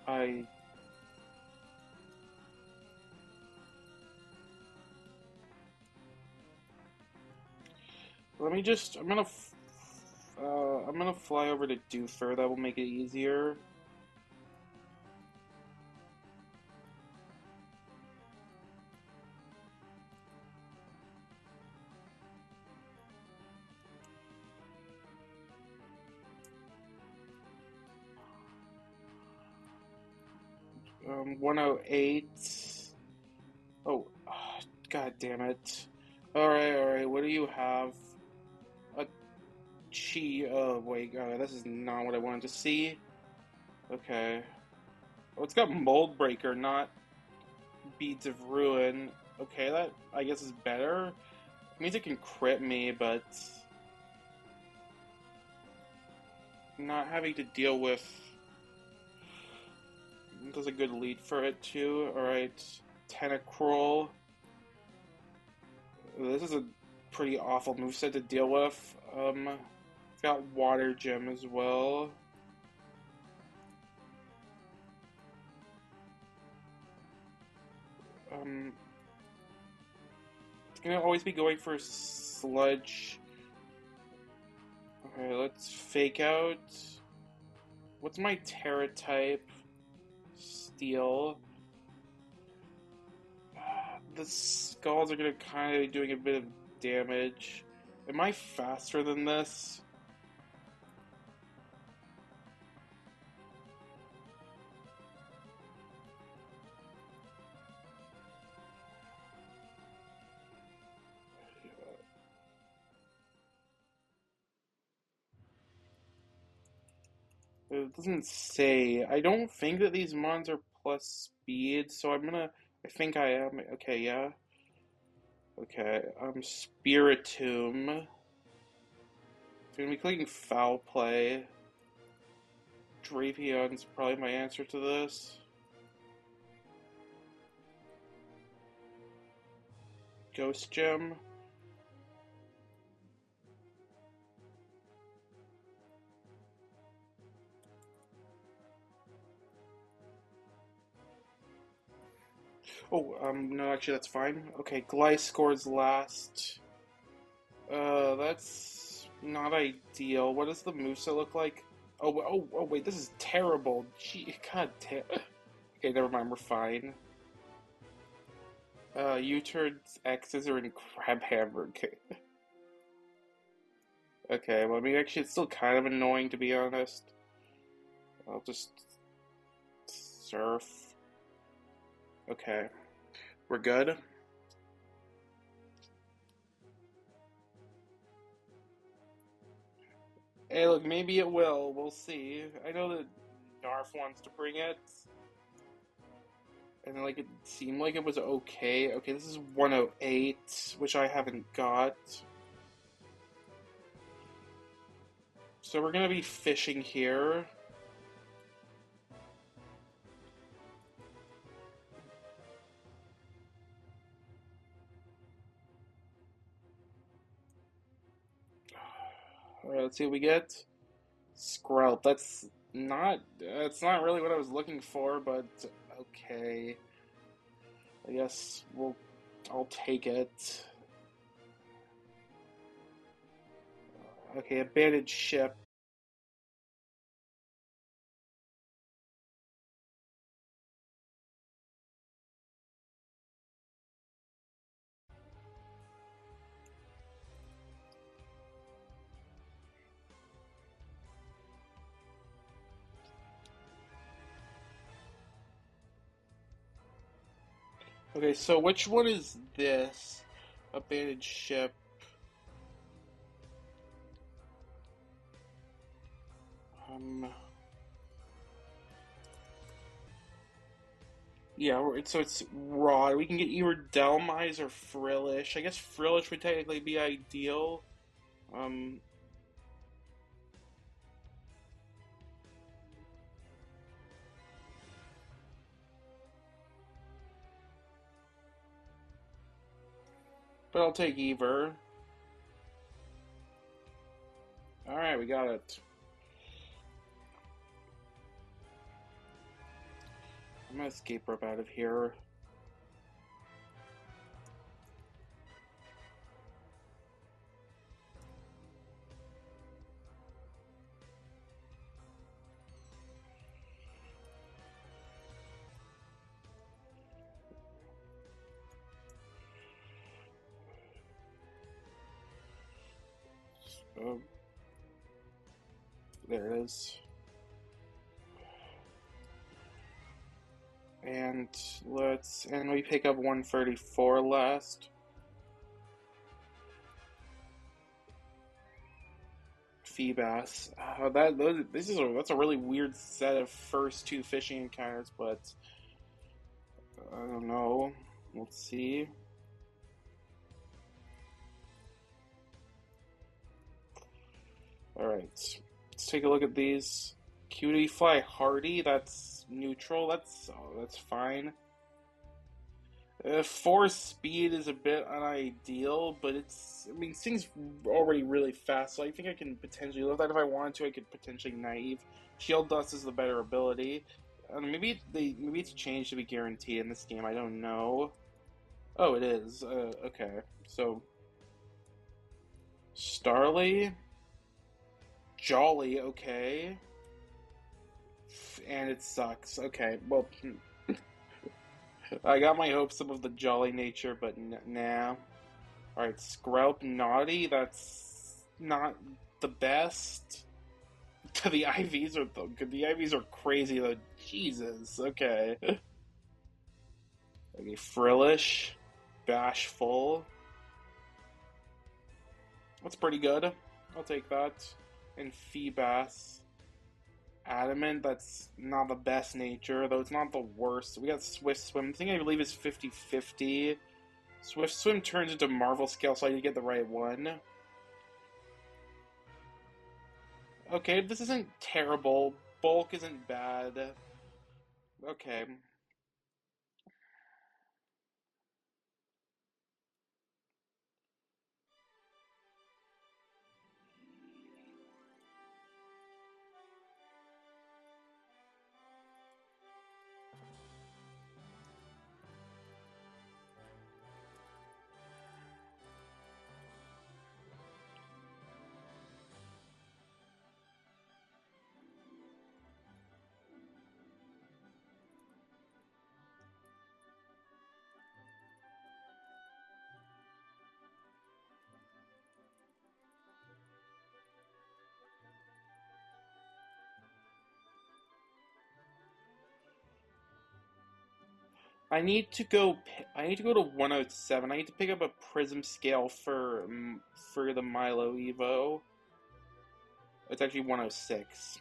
I... Let me just... I'm gonna fly over to Doofer. That will make it easier. 108. Oh, god damn it. Alright, what do you have? A Chi. Oh, wait, this is not what I wanted to see. Okay. Oh, it's got Mold Breaker, not Beads of Ruin. Okay, that, I guess, is better. It means it can crit me, but... not having to deal with... There's a good lead for it, too. Alright, Tentacruel. This is a pretty awful moveset to deal with. It's got Water Gem as well. Gonna always be going for sludge. Okay, let's fake out. What's my Terra type? Steel. The skulls are gonna kind of be doing a bit of damage. Am I faster than this? It doesn't say. I don't think that these mons are plus speed, so I think I am. Okay, yeah. Okay, Spiritomb. So I'm gonna be clicking Foul Play. Drapion's probably my answer to this. Ghost Gem. Oh, no, actually, that's fine. Okay, Gliscor's last. That's not ideal. What does the moveset look like? Oh, wait, this is terrible. Gee, god damn. Okay, never mind, we're fine. U-turns, X's are in Crab Hamburger. Okay, well, I mean, actually, it's still kind of annoying, to be honest. I'll just surf. Okay, we're good. Hey, look, maybe it will. We'll see. I know that Narf wants to bring it, and like it seemed like it was okay. Okay, this is 108, which I haven't got. So we're gonna be fishing here. Alright, let's see what we get. Skrelt. That's not really what I was looking for, but okay. I guess I'll take it. Okay, abandoned ship. Okay, so which one is this? Abandoned ship. Um, yeah, so it's raw. We can get either Delmise or Frillish. I guess Frillish would technically be ideal. Um, but I'll take either. Alright, we got it. I'm gonna escape rope out of here. Oh, there it is. And we pick up 134 last. Feebas. That's a really weird set of first two fishing encounters, but I don't know. Let's see. Alright. Let's take a look at these. Cutie Fly Hardy, that's neutral. That's fine. 4 speed is a bit unideal, but I mean, Sting's already really fast, so I think I can potentially live that if I wanted to. I could potentially naive. Shield Dust is the better ability. Maybe it's changed to be guaranteed in this game. I don't know. Oh, it is. Okay. So, Starly, Jolly, okay. And it sucks. Okay, well, I got my hopes up of the Jolly nature, but nah. Alright, Skrelp, Naughty, that's not the best. The IVs are the IVs are crazy though. Jesus. Okay. Okay, Frillish, Bashful. That's pretty good. I'll take that. And Feebas. Adamant, that's not the best nature, though it's not the worst. We got Swift Swim. The thing I believe is 50-50. Swift Swim turns into Marvel Scale, so I need to get the right one. Okay, this isn't terrible. Bulk isn't bad. Okay. I need to go. I need to go to 107. I need to pick up a Prism scale for the Milo Evo. It's actually 106.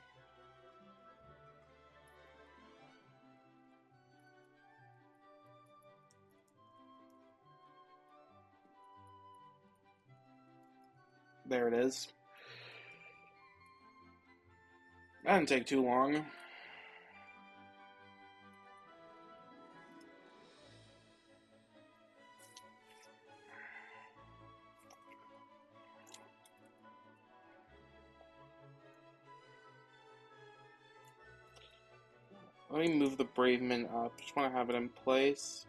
There it is. That didn't take too long. Let me move the Braveman up. Just want to have it in place.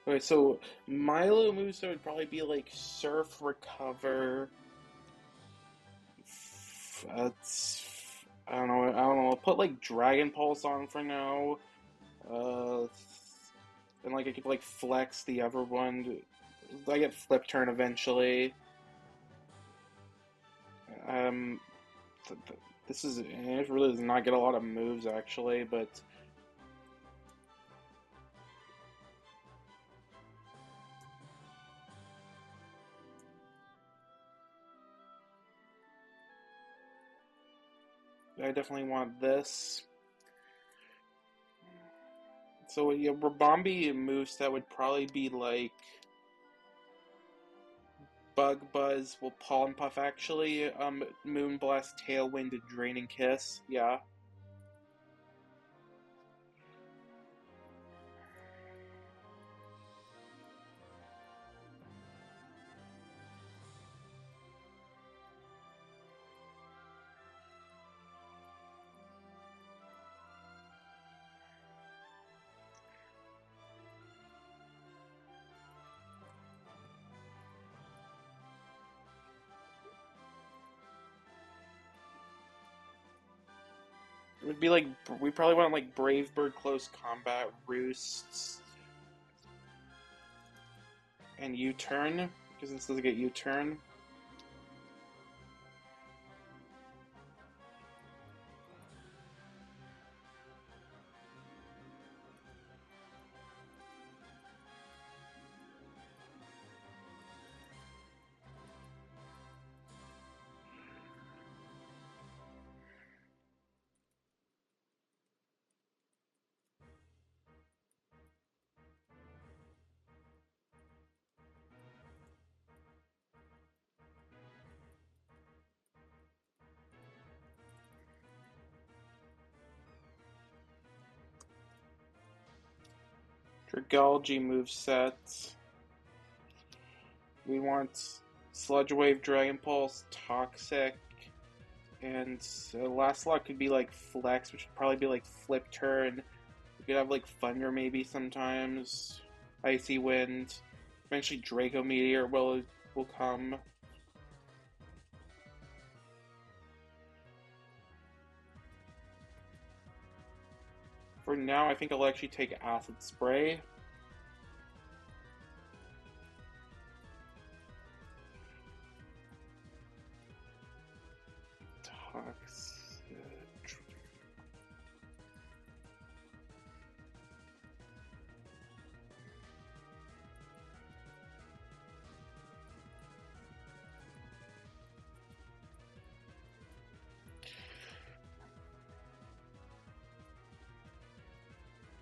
Okay, so Milo moves would probably be like Surf, Recover. That's I don't know. I don't know. I'll put like Dragon Pulse on for now. Uh, and like I could like flex the other one. I get Flip Turn eventually. Um, this is it really does not get a lot of moves actually, but I definitely want this. So yeah, Rabombi moves that would probably be like Bug Buzz, well Pollen Puff actually, Moonblast, Tailwind, Draining Kiss, yeah. It would be like we probably want like Brave Bird, Close Combat, Roosts, and U-Turn because this doesn't get U-Turn. Dragalge moveset. We want Sludge Wave, Dragon Pulse, Toxic, and last slot could be like Flex, which would probably be like Flip Turn. We could have like Thunder maybe sometimes. Icy Wind. Eventually Draco Meteor will come. For now, I think I'll actually take Acid Spray.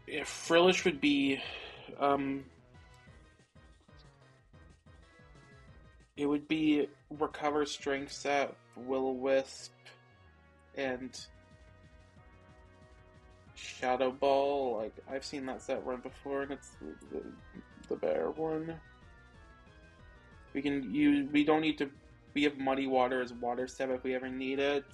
Yeah, Frillish would be, it would be Recover Strength Set, Will-O-Wisp, and Shadow Ball. Like, I've seen that set run before, and it's the better one. We don't need to, we have Muddy Water as Water Step if we ever need it.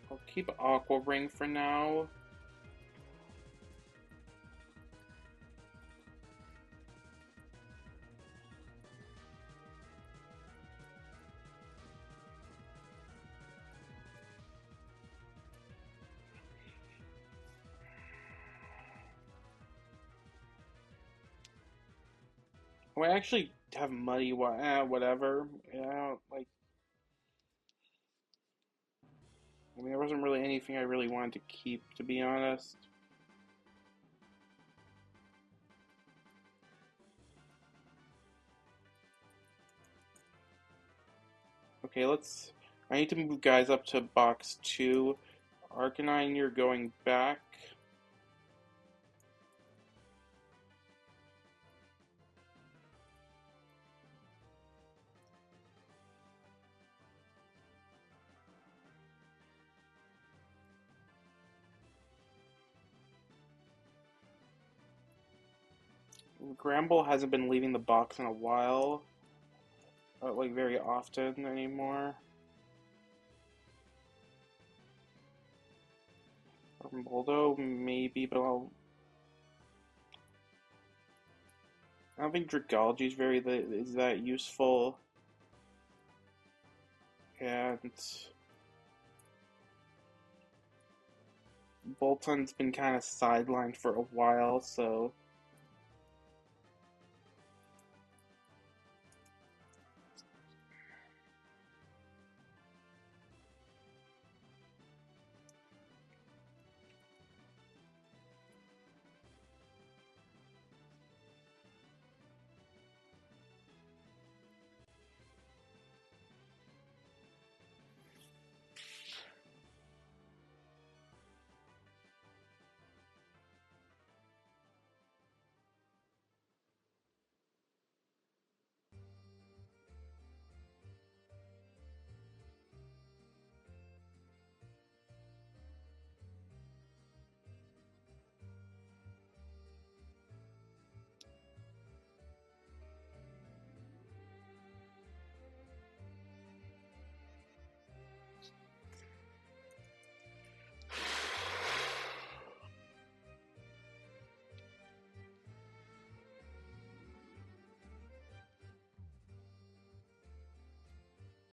I'll keep Aqua Ring for now. We actually have Muddy Water, whatever. Yeah, like, I mean, there wasn't really anything I really wanted to keep, to be honest. Okay, I need to move guys up to box 2. Arcanine, you're going back. Gramble hasn't been leaving the box in a while. Like, very often anymore. Boldo, maybe, but I don't think Dragalge is that useful. And Bolton's been kind of sidelined for a while, so